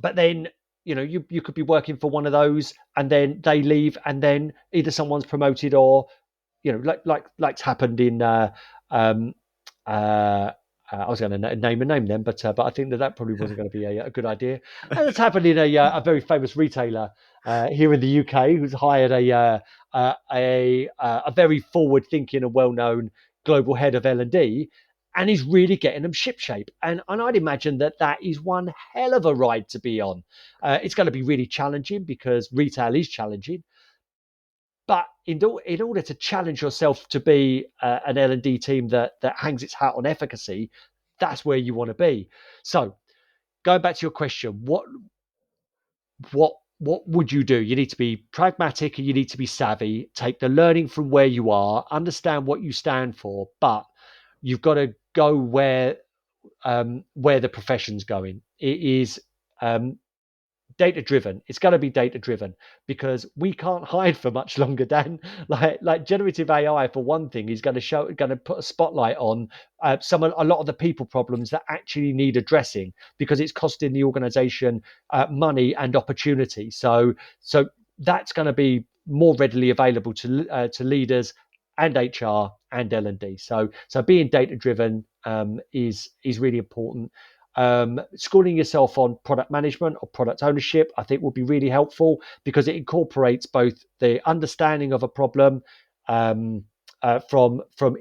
But then you could be working for one of those, and then they leave, and then either someone's promoted, or like's happened in I was going to name a name then, but I think that probably wasn't going to be a good idea. And it's happened in a very famous retailer here in the UK, who's hired a very forward thinking and well known global head of L&D, and is really getting them shipshape. And I'd imagine that is one hell of a ride to be on. It's going to be really challenging because retail is challenging. But in order to challenge yourself to be an L&D team that hangs its hat on efficacy, that's where you want to be. So going back to your question, what would you do? You need to be pragmatic and you need to be savvy. Take the learning from where you are, understand what you stand for, but you've got to go where the profession's going. It is data driven. It's going to be data driven because we can't hide for much longer, Dan. Like generative AI, for one thing, is going to put a spotlight on a lot of the people problems that actually need addressing because it's costing the organization money and opportunity. So that's going to be more readily available to leaders and HR and L&D. So being data driven is really important. Schooling yourself on product management or product ownership, I think, will be really helpful because it incorporates both the understanding of a problem from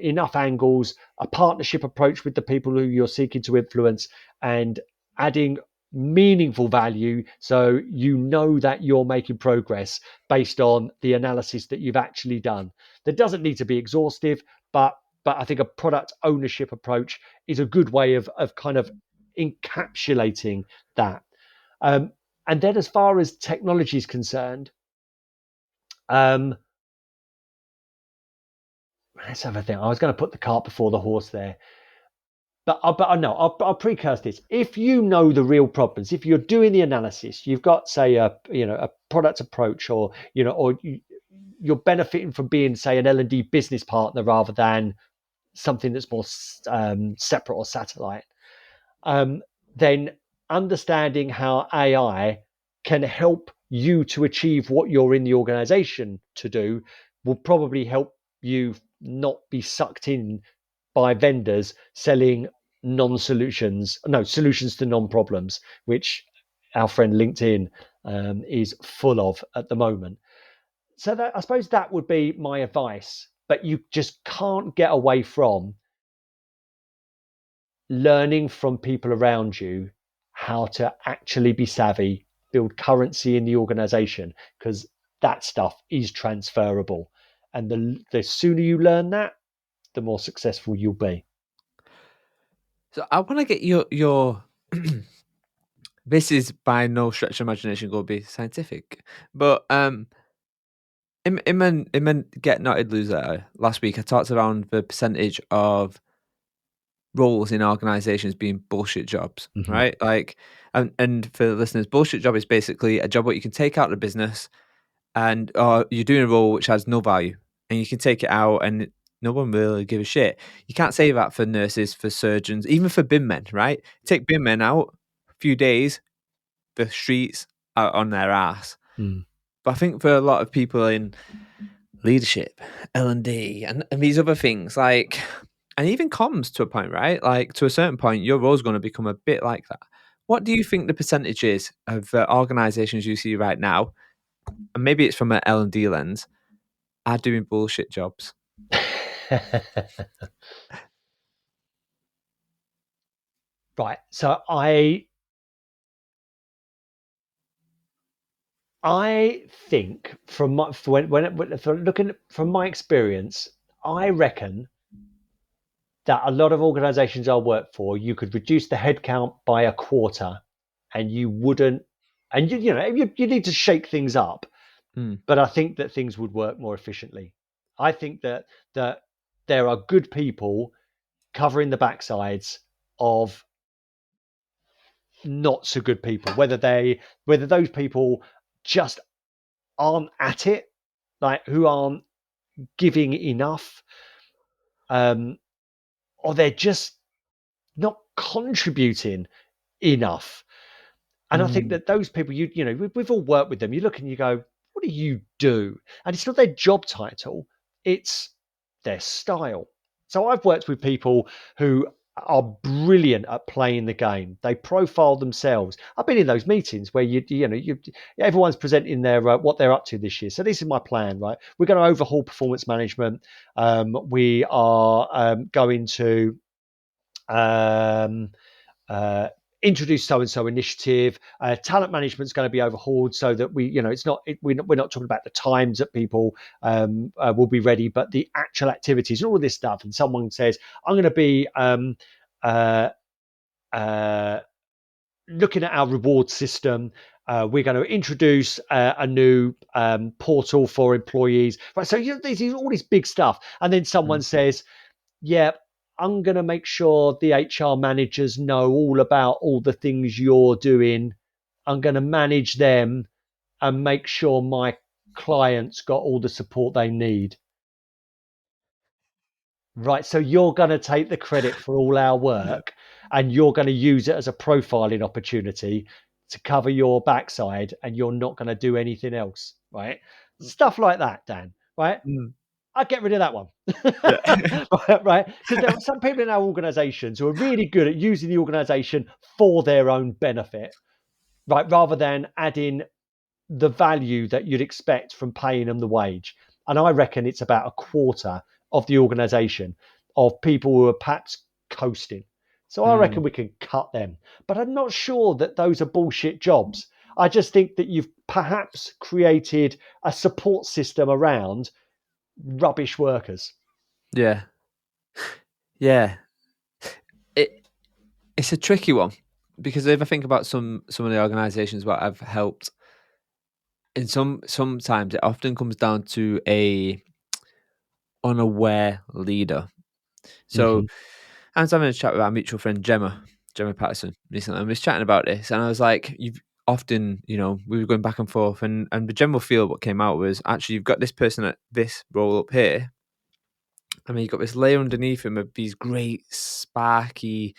enough angles, a partnership approach with the people who you're seeking to influence, and adding meaningful value so you know that you're making progress based on the analysis that you've actually done. That doesn't need to be exhaustive, but I think a product ownership approach is a good way of kind of encapsulating that. And then as far as technology is concerned, let's have a think. I was going to put the cart before the horse there. But I'll precursor this. If you know the real problems, if you're doing the analysis, you've got, say, a product approach, or you're benefiting from being, say, an L&D business partner rather than something that's more separate or satellite. Then understanding how AI can help you to achieve what you're in the organization to do will probably help you not be sucked in by vendors selling solutions to non-problems, which our friend LinkedIn is full of at the moment. So I suppose that would be my advice, but you just can't get away from learning from people around you how to actually be savvy, build currency in the organization, because that stuff is transferable. And the sooner you learn that, the more successful you'll be. So I want to get your this is by no stretch of imagination going to be scientific, but in my Get Knotted newsletter last week, I talked around the percentage of roles in organizations being bullshit jobs, right? Like, and for the listeners, bullshit job is basically a job where you can take out the business and you're doing a role which has no value and you can take it out and no one really give a shit. You can't say that for nurses, for surgeons, even for bin men, right? Take bin men out, a few days, the streets are on their ass. But I think for a lot of people in leadership, L&D, and these other things, like, and even comms to a point, right? Like, to a certain point, your role's going to become a bit like that. What do you think the percentage is of organizations you see right now, and maybe it's from an L&D lens, are doing bullshit jobs? Right. So I think from looking from my experience, I reckon that a lot of organizations I work for, you could reduce the headcount by a quarter and you wouldn't, and you need to shake things up. But I think that things would work more efficiently. I think that there are good people covering the backsides of not so good people, whether those people just aren't at it, like who aren't giving enough, or they're just not contributing enough. And I think that those people, we've all worked with them. You look and you go, what do you do? And it's not their job title, it's their style. So I've worked with people who are brilliant at playing the game. They profile themselves. I've been in those meetings where everyone's presenting their what they're up to this year. So this is my plan, right? We're going to overhaul performance management. We are going to Um, uh, Introduce so and so initiative. Talent management is going to be overhauled so that we're not talking about the times that people will be ready, but the actual activities and all of this stuff. And someone says, I'm going to be uh, uh, looking at our reward system. We're going to introduce a new portal for employees. Right. So there's all this big stuff. And then someone Mm. says, yeah, I'm going to make sure the HR managers know all about all the things you're doing. I'm going to manage them and make sure my clients got all the support they need. Right. So you're going to take the credit for all our work and you're going to use it as a profiling opportunity to cover your backside and you're not going to do anything else. Right. Stuff like that, Dan. Right. Mm. I'd get rid of that one. Yeah. Right. Because there are some people in our organizations who are really good at using the organization for their own benefit, right? Rather than adding the value that you'd expect from paying them the wage. And I reckon it's about a quarter of the organization of people who are perhaps coasting. So I reckon Mm. we can cut them. But I'm not sure that those are bullshit jobs. I just think that you've perhaps created a support system around rubbish workers. Yeah. Yeah. It it's a tricky one because if I think about some of the organisations where I've helped, in sometimes it often comes down to a unaware leader. So Mm-hmm. I was having a chat with our mutual friend Gemma Patterson recently, and we was chatting about this, and I was like, you've often, we were going back and forth, and the general feel what came out was actually you've got this person at this role up here. I mean, you've got this layer underneath him of these great, sparky,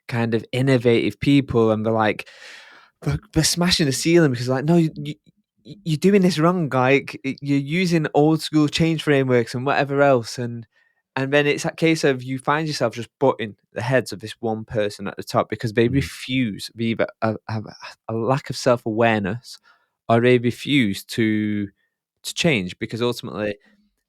kind of innovative people, and they're like, they're smashing the ceiling because, like, no, you're doing this wrong. Like, you're using old school change frameworks and whatever else, and then it's that case of you find yourself just butting the heads of this one person at the top because they refuse, they either have a lack of self awareness, or they refuse to change because ultimately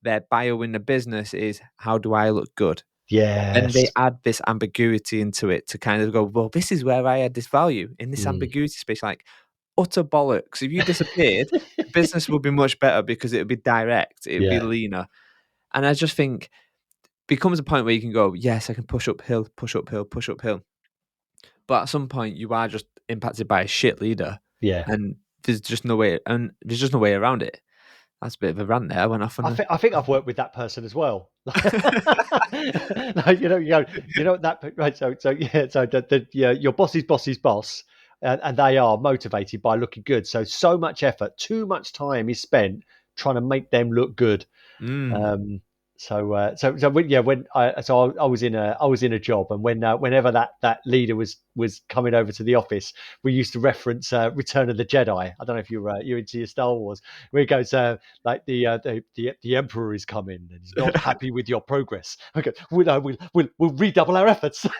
their bio in the business is how do I look good? And Yes. they add this ambiguity into it to kind of go, well, this is where I add this value in this Mm. ambiguity space. Like utter bollocks. If you disappeared, the business would be much better because it would be direct, it would be Yeah. leaner. And I just think becomes a point where you can go, yes, I can push uphill, push uphill, push uphill. But at some point you are just impacted by a shit leader. Yeah. And there's just no way around it. That's a bit of a rant there. I went off on a I think I've worked with that person as well. Like, that right. So yeah. So yeah, your boss's boss's boss, and they are motivated by looking good. So much effort, too much time is spent trying to make them look good. Mm. Um, so I was in a job, and whenever that leader was coming over to the office, we used to reference Return of the Jedi. I don't know if you're into your Star Wars, where it goes like the Emperor is coming and he's not happy with your progress. Okay, we'll redouble our efforts. So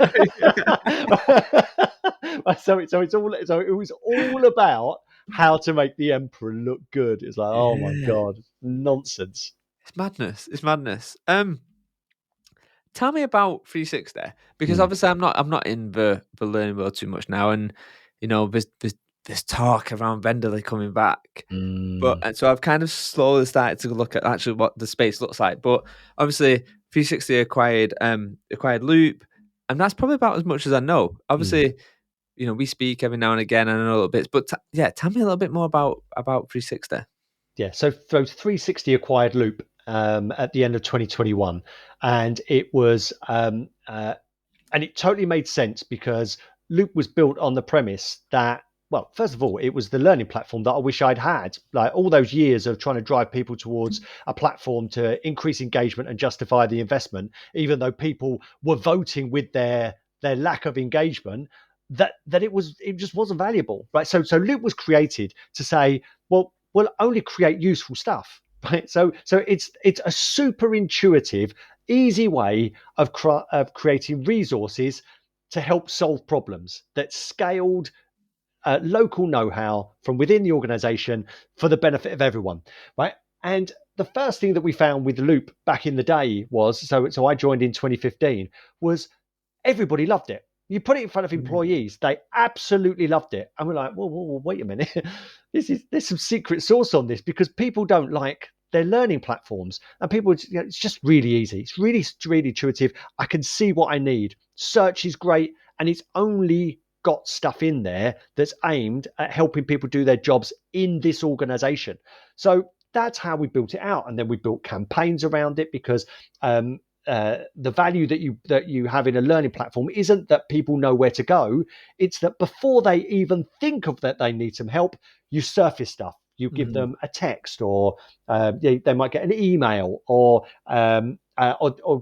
it was all about how to make the Emperor look good. It's like, oh my Yeah. god, nonsense. It's madness. It's madness. Tell me about 360 because Mm. obviously I'm not in the learning world too much now, and there's talk around Vendorly coming back, but Mm. and so I've kind of slowly started to look at actually what the space looks like. But obviously 360 acquired Loop, and that's probably about as much as I know. Mm. Obviously, we speak every now and again, and I know a little bits, but yeah, tell me a little bit more about 360. Yeah, so 360 acquired Loop at the end of 2021, and it totally made sense because Loop was built on the premise that, well, first of all, it was the learning platform that I wish I'd had. Like all those years of trying to drive people towards a platform to increase engagement and justify the investment, even though people were voting with their lack of engagement, that it just wasn't valuable, right? So Loop was created to say, well, we'll only create useful stuff, right? So it's a super intuitive, easy way of creating resources to help solve problems that scaled local know-how from within the organization for the benefit of everyone, right? And the first thing that we found with Loop back in the day was so I joined in 2015 was everybody loved it. You put it in front of Mm. employees, they absolutely loved it. And we're like, whoa, wait a minute. There's some secret sauce on this, because people don't like their learning platforms, and people, it's just really easy. It's really intuitive. I can see what I need. Search is great, and it's only got stuff in there that's aimed at helping people do their jobs in this organization. So that's how we built it out, and then we built campaigns around it, because the value that you have in a learning platform isn't that people know where to go. It's that before they even think of that they need some help, you surface stuff. You give Mm. them a text, or they might get an email, or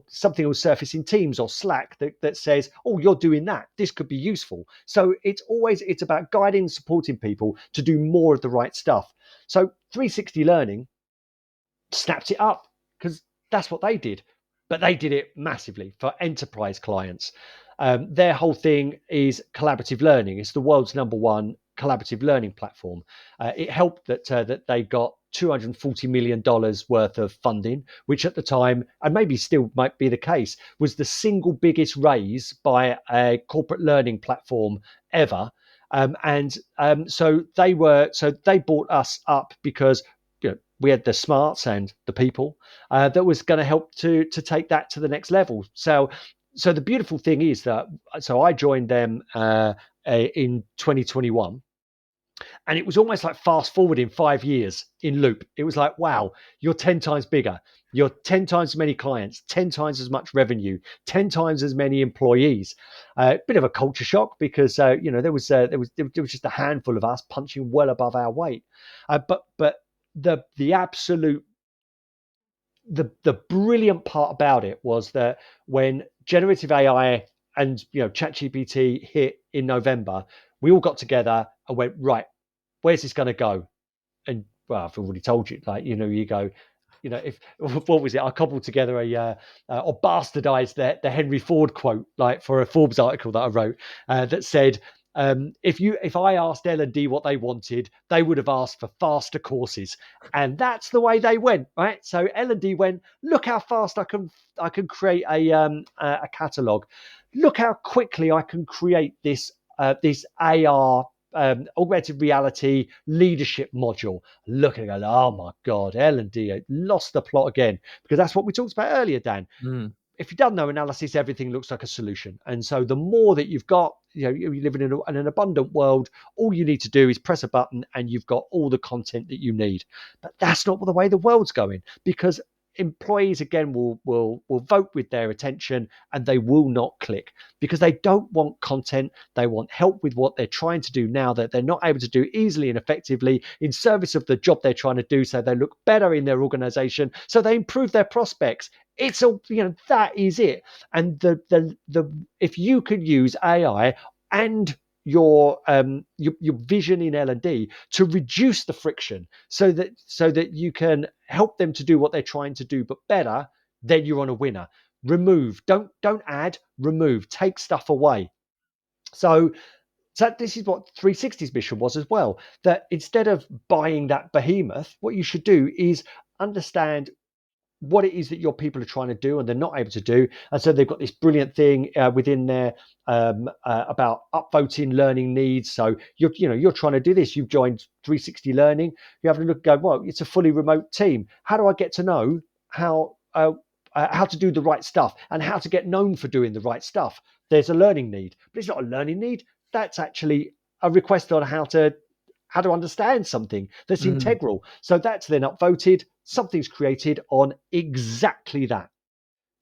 something will surface in Teams or Slack that says, "Oh, you're doing that. This could be useful." So it's about guiding and supporting people to do more of the right stuff. So 360 Learning snapped it up, because that's what they did. But they did it massively for enterprise clients. Their whole thing is collaborative learning. It's the world's #1 collaborative learning platform. It helped that they got $240 million worth of funding, which at the time, and maybe still might be the case, was the single biggest raise by a corporate learning platform ever. So they bought us up because we had the smarts and the people that was going to help to take that to the next level. So the beautiful thing is that I joined them in 2021, and it was almost like fast forwarding 5 years in loop. It was like, wow, you're 10 times bigger. You're 10 times as many clients, 10 times as much revenue, 10 times as many employees. Bit of a culture shock, because there was just a handful of us punching well above our weight. But the absolute the brilliant part about it was that when generative AI and ChatGPT hit in November, we all got together and went, right, where's this going to go? And well, I've already told you, like, you go, if what was it? I cobbled together or bastardized the Henry Ford quote, like, for a Forbes article that I wrote, that said, if I asked L&D what they wanted, they would have asked for faster courses, and that's the way they went, right? So L&D went, look how fast I can create a catalog. Look how quickly I can create this AR augmented reality leadership module. Look at it, oh my God, L&D lost the plot again, because that's what we talked about earlier, Dan. Mm. If you've done no analysis, everything looks like a solution. And so the more that you've got, you live in an abundant world, all you need to do is press a button and you've got all the content that you need. But that's not the way the world's going, because employees again will vote with their attention, and they will not click, because they don't want content. They want help with what they're trying to do now that they're not able to do easily and effectively in service of the job they're trying to do, so they look better in their organization, so they improve their prospects. It's a that is it. And the if you could use AI and your vision in L&D to reduce the friction, so that you can help them to do what they're trying to do but better, then you're on a winner. Remove, don't add, remove, take stuff away. So this is what 360's mission was as well, that instead of buying that behemoth, what you should do is understand what it is that your people are trying to do and they're not able to do. And so they've got this brilliant thing within there about upvoting learning needs. So you're trying to do this. You've joined 360 Learning. You have a look and go, well, it's a fully remote team. How do I get to know how to do the right stuff and how to get known for doing the right stuff? There's a learning need, but it's not a learning need. That's actually a request on how to understand something that's Mm. integral. So that's then upvoted. Something's created on exactly that.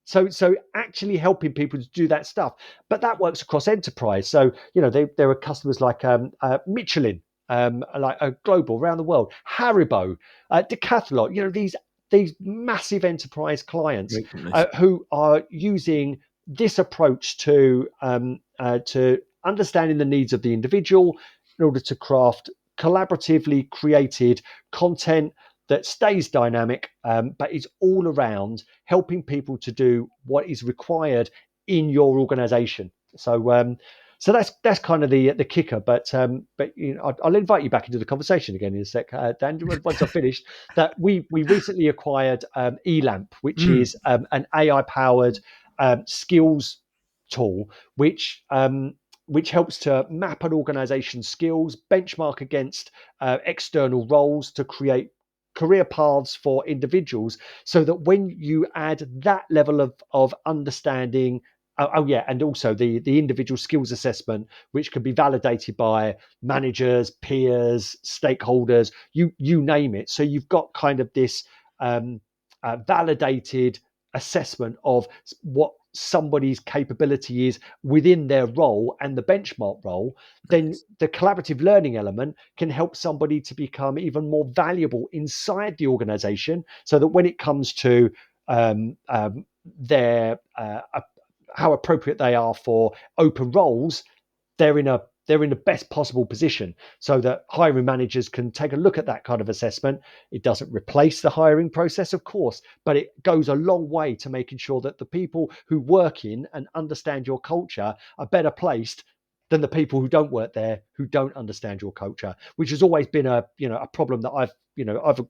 So actually helping people to do that stuff, but that works across enterprise. So there are customers like Michelin, like global around the world, Haribo, Decathlon. These massive enterprise clients Great companies. who are using this approach to understanding the needs of the individual in order to craft collaboratively created content that stays dynamic, but is all around helping people to do what is required in your organization. So that's kind of the kicker. But I'll invite you back into the conversation again in a sec, Dan. Once I've finished, that we recently acquired Elamp, which Mm. is an AI powered skills tool, which helps to map an organization's skills, benchmark against external roles to create career paths for individuals, so that when you add that level of understanding, and also the individual skills assessment, which can be validated by managers, peers, stakeholders, you name it. So you've got kind of this validated assessment of what somebody's capability is within their role and the benchmark role. Then Nice. the collaborative learning element can help somebody to become even more valuable inside the organization, so that when it comes to their how appropriate they are for open roles, they're in the best possible position, so that hiring managers can take a look at that kind of assessment. It doesn't replace the hiring process, of course, but it goes a long way to making sure that the people who work in and understand your culture are better placed than the people who don't work there, who don't understand your culture, which has always been a problem that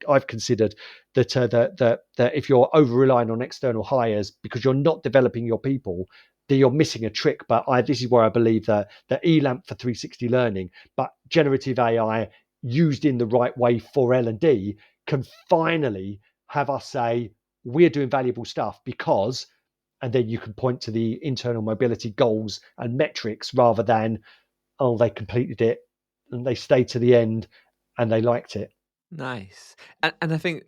I've considered, that if you're over relying on external hires because you're not developing your people, that you're missing a trick. But this is where I believe that the ELAMP for 360 learning, but generative AI used in the right way for L&D, can finally have us say we're doing valuable stuff because, and then you can point to the internal mobility goals and metrics, rather than, oh, they completed it and they stayed to the end and they liked it. Nice. And I think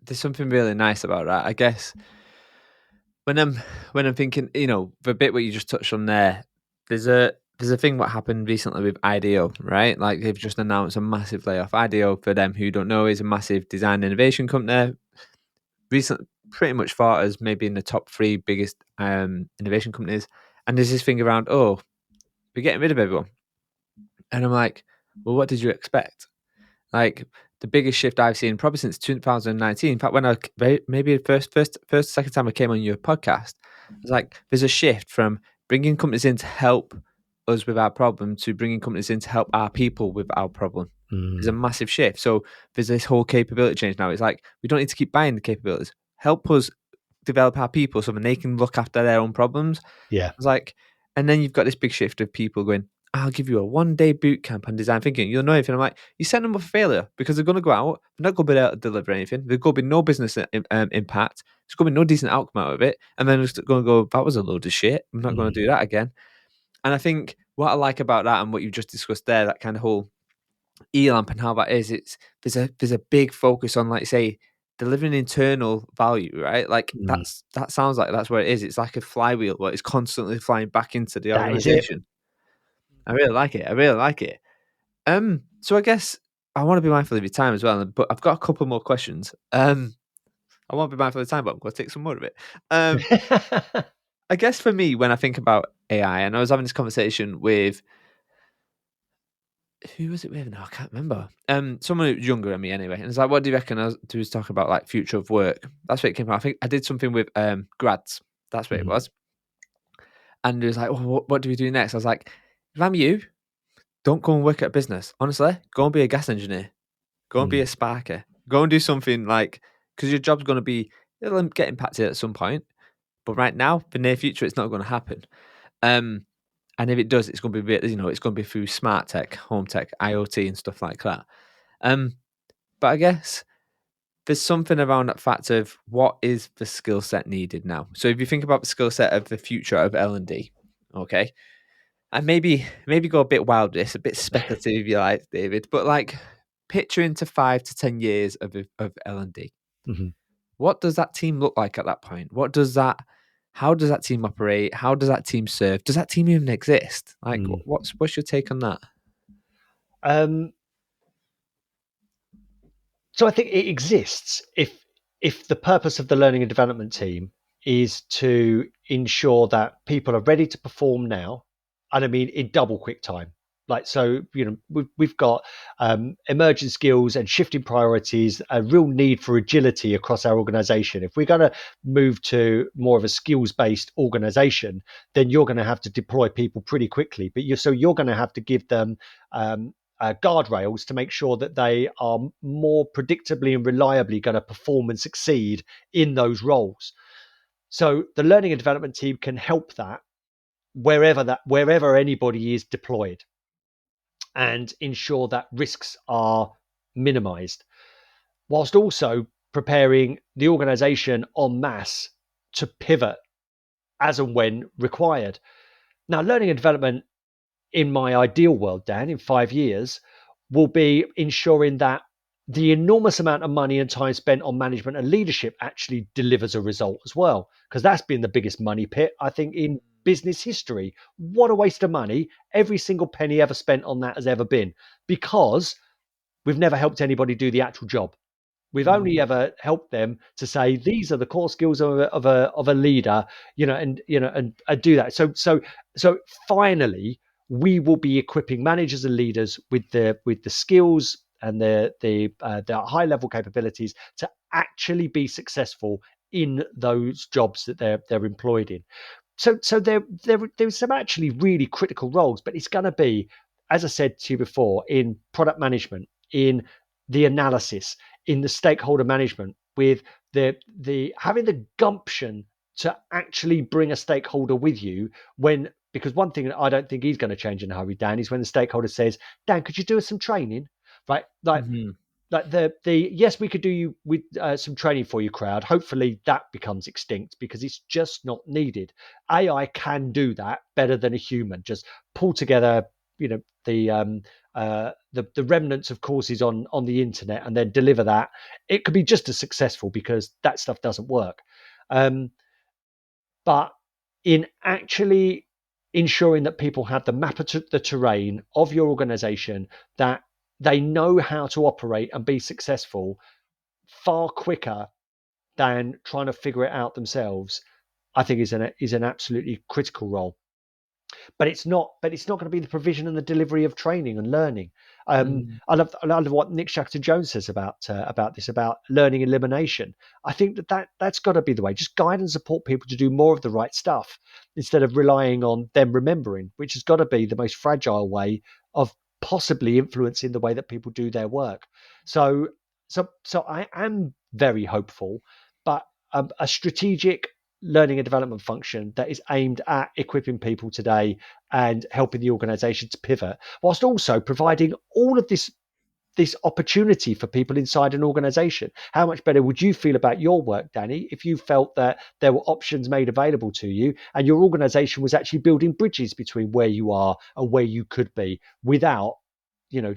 there's something really nice about that. I guess when I'm thinking, the bit what you just touched on there, there's a thing what happened recently with IDEO, right? Like they've just announced a massive layoff. IDEO, for them who don't know, is a massive design innovation company. Recently, pretty much thought as maybe in the top three biggest innovation companies. And there's this thing around, oh, we're getting rid of everyone. And I'm like, well, what did you expect? Like the biggest shift I've seen probably since 2019. In fact, when maybe the second time I came on your podcast, it's like there's a shift from bringing companies in to help us with our problem to bringing companies in to help our people with our problem. There's a Mm, massive shift. So there's this whole capability change now. It's like we don't need to keep buying the capabilities. Help us develop our people so then they can look after their own problems. yeah. It's like, and then you've got this big shift of people going, I'll give you a 1 day boot camp on design thinking. You'll know everything. I'm like, you set them up for failure because they're going to go out. They're not going to be able to deliver anything. There's going to be no business impact. There's going to be no decent outcome out of it. And then it's going to go, that was a load of shit. I'm not going to Mm, do that again. And I think what I like about that and what you just discussed there, that kind of whole ELAMP and how that is, there's a big focus on, like say, delivering internal value, right? Like mm. that sounds like that's where it is. It's like a flywheel where it's constantly flying back into the That is it. organization. I really like it. I really like it. So I guess I want to be mindful of your time as well, but I've got a couple more questions. I won't be mindful of the time, but I'm going to take some more of it. Um, I guess for me, when I think about AI, and I was having this conversation with who was it with? No, I can't remember. Someone who's younger than me anyway. And it's like, what do you reckon? He was talking about like future of work. That's what it came from. I think I did something with grads. That's what it Mm, was. And he was like, well, what do we do next? I was like, if I'm you, don't go and work at a business. Honestly, go and be a gas engineer. Go and be a mm, sparker. Go and do something like, because your job's going to be, it'll get impacted at some point. But right now, the near future, it's not going to happen. Um, and if it does, it's going to be, it's going to be through smart tech, home tech, IoT, and stuff like that. Um, but I guess there's something around that fact of what is the skill set needed now. So if you think about the skill set of the future of L&D, okay, and maybe go a bit wild with this, a bit speculative, if you like, David, but like picture into 5 to 10 years of L&D. mhm, What does that team look like at that point? How does that team operate? How does that team serve? Does that team even exist? Like, mm. what's your take on that? Um, so I think it exists if the purpose of the learning and development team is to ensure that people are ready to perform now, and I mean in double quick time. Like, so, we've got emerging skills and shifting priorities, a real need for agility across our organization. If we're going to move to more of a skills based organization, then you're going to have to deploy people pretty quickly. But you're going to have to give them guardrails to make sure that they are more predictably and reliably going to perform and succeed in those roles. So the learning and development team can help that wherever anybody is deployed, and ensure that risks are minimized, whilst also preparing the organization en masse to pivot as and when required. Now, learning and development in my ideal world, Dan, in 5 years, will be ensuring that the enormous amount of money and time spent on management and leadership actually delivers a result as well. Because that's been the biggest money pit, I think, in business history. What a waste of money. Every single penny ever spent on that has ever been, because we've never helped anybody do the actual job. We've only ever helped them to say these are the core skills of a leader, and do that. So finally, we will be equipping managers and leaders with the skills and the high level capabilities to actually be successful in those jobs that they're employed in. So there's some actually really critical roles, but it's going to be, as I said to you before, in product management, in the analysis, in the stakeholder management, with the having the gumption to actually bring a stakeholder with you because one thing that I don't think he's going to change in a hurry, Dan, is when the stakeholder says, Dan, could you do us some training? Right? Like the yes, we could do you with some training for you crowd. Hopefully that becomes extinct because it's just not needed. AI can do that better than a human. Just pull together, the remnants of courses on the internet and then deliver that. It could be just as successful because that stuff doesn't work. But in actually ensuring that people have the map of the terrain of your organization, that they know how to operate and be successful far quicker than trying to figure it out themselves, I think is an absolutely critical role. But it's not going to be the provision and the delivery of training and learning. I love what Nick Shackleton-Jones says about this, about learning elimination. I think that's got to be the way. Just guide and support people to do more of the right stuff instead of relying on them remembering, which has got to be the most fragile way of possibly influencing the way that people do their work. So I am very hopeful, but a strategic learning and development function that is aimed at equipping people today and helping the organization to pivot, whilst also providing all of this opportunity for people inside an organization. How much better would you feel about your work, Danny, if you felt that there were options made available to you and your organization was actually building bridges between where you are and where you could be, without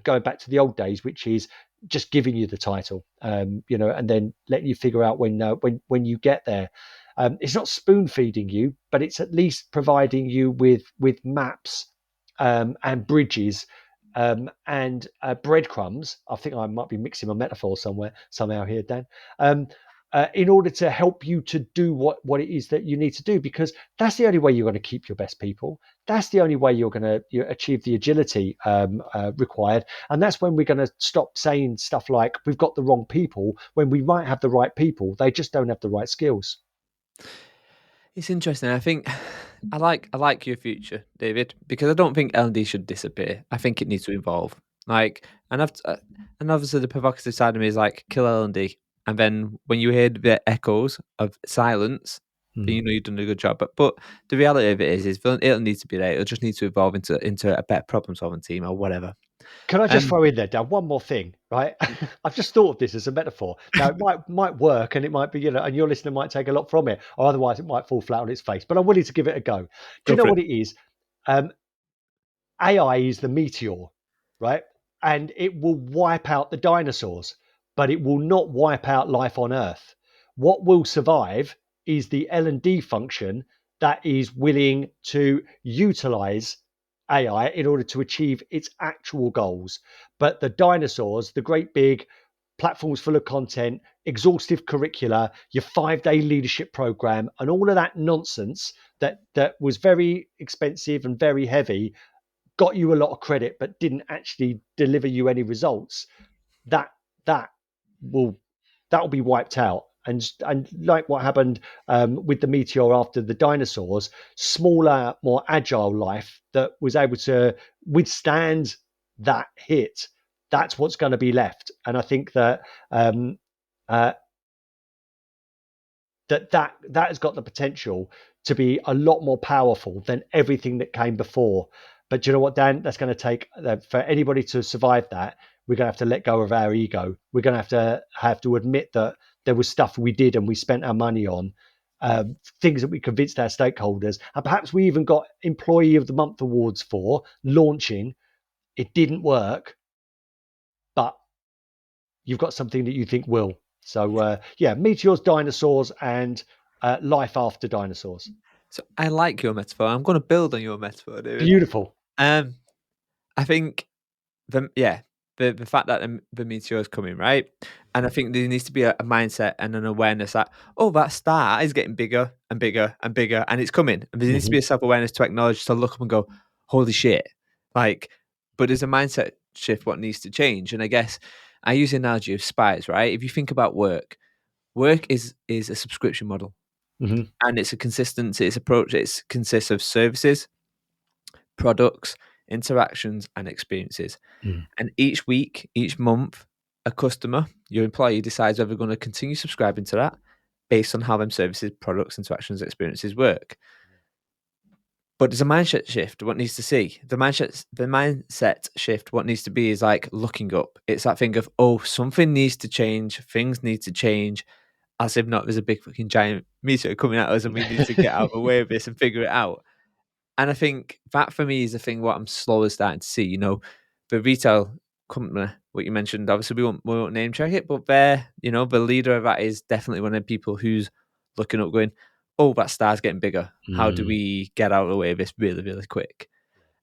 going back to the old days, which is just giving you the title, and then letting you figure out when you get there. It's not spoon feeding you, but it's at least providing you with maps and bridges and breadcrumbs. I think I might be mixing my metaphor somehow here, Dan. In order to help you to do what it is that you need to do, because that's the only way you're going to keep your best people. That's the only way you're going to achieve the agility required. And that's when we're going to stop saying stuff like we've got the wrong people, when we might have the right people. They just don't have the right skills. It's interesting. I think I like your future, David, because I don't think L&D should disappear. I think it needs to evolve. And obviously the provocative side of me is like kill L&D, and then when you hear the echoes of silence, then you know you've done a good job. But the reality of it is it'll need to be there. It'll just need to evolve into a better problem solving team or whatever. Can I just throw in there, Dan, one more thing, right? I've just thought of this as a metaphor. Now, it might work, and it might be, and your listener might take a lot from it, or otherwise it might fall flat on its face. But I'm willing to give it a go. Do you know what it is? AI is the meteor, right? And it will wipe out the dinosaurs, but it will not wipe out life on Earth. What will survive is the L&D function that is willing to utilize AI in order to achieve its actual goals. But the dinosaurs, the great big platforms full of content, exhaustive curricula, your 5-day leadership program, and all of that nonsense that was very expensive and very heavy, got you a lot of credit, but didn't actually deliver you any results. That will be wiped out. And like what happened with the meteor after the dinosaurs, smaller, more agile life that was able to withstand that hit, that's what's going to be left. And I think that that has got the potential to be a lot more powerful than everything that came before. But do you know what, Dan? That's going to take for anybody to survive that. We're going to have to let go of our ego. We're going to have to admit that there was stuff we did and we spent our money on, things that we convinced our stakeholders, and perhaps we even got Employee of the Month awards for launching. It didn't work, but you've got something that you think will. So meteors, dinosaurs, and life after dinosaurs. So I like your metaphor. I'm going to build on your metaphor, David. Beautiful. I think the fact that the meteor is coming, right? And I think there needs to be a mindset and an awareness that, oh, that star is getting bigger and bigger and bigger, and it's coming. And there needs to be a self-awareness to acknowledge, to look up and go, holy shit. Like, but there's a mindset shift what needs to change. And I guess I use the analogy of spies, right? If you think about work is a subscription model. And it's a consistency, its approach. It consists of services, products, interactions, and experiences. And each week, each month, a customer, your employee, decides whether they're going to continue subscribing to that based on how them services, products, interactions, experiences work. But there's a mindset shift. What needs to see the mindset shift. What needs to be is like looking up. It's that thing of, oh, something needs to change. Things need to change. As if not, there's a big fucking giant meteor coming at us, and we need to get out of the way of this and figure it out. And I think that for me is the thing what I'm slowly starting to see. You know, the retail company, what you mentioned, obviously we won't name check it, but they're, you know, the leader of that is definitely one of the people who's looking up, going, "Oh, that star's getting bigger. How do we get out of the way of this really, really quick?"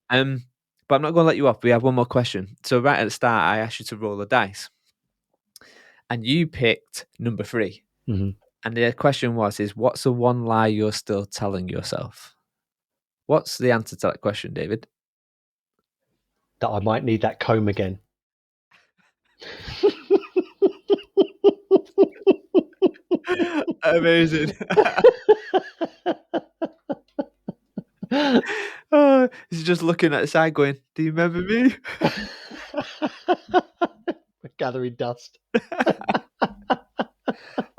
But I'm not going to let you off. We have one more question. So right at the start, I asked you to roll a dice, and you picked number 3. And the question was, what's the one lie you're still telling yourself? What's the answer to that question, David? That I might need that comb again. Amazing. Oh, he's just looking at the side going, do you remember me? We're gathering dust.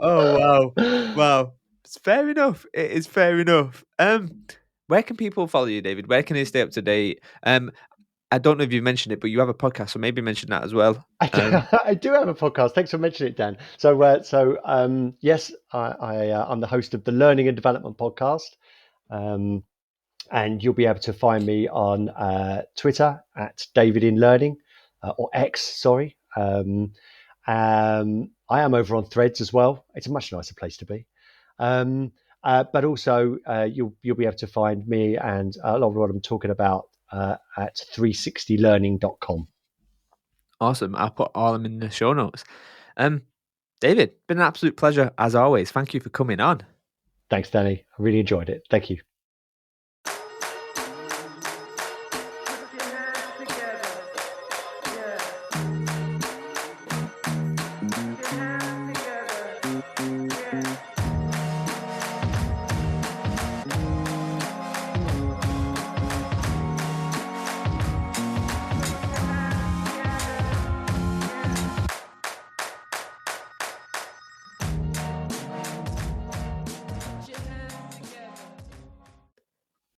Oh, wow. Wow. It's fair enough. It is fair enough. Where can people follow you, David? Where can they stay up to date? I don't know if you mentioned it, but you have a podcast, so maybe mention that as well. I do have a podcast. Thanks for mentioning it, Dan. Yes, I'm the host of the Learning and Development Podcast, and you'll be able to find me on Twitter at David in Learning, or X. Sorry. I am over on Threads as well. It's a much nicer place to be. But also, you'll be able to find me and a lot of what I'm talking about at 360learning.com. Awesome. I'll put all of them in the show notes. David, been an absolute pleasure as always. Thank you for coming on. Thanks, Danny. I really enjoyed it. Thank you.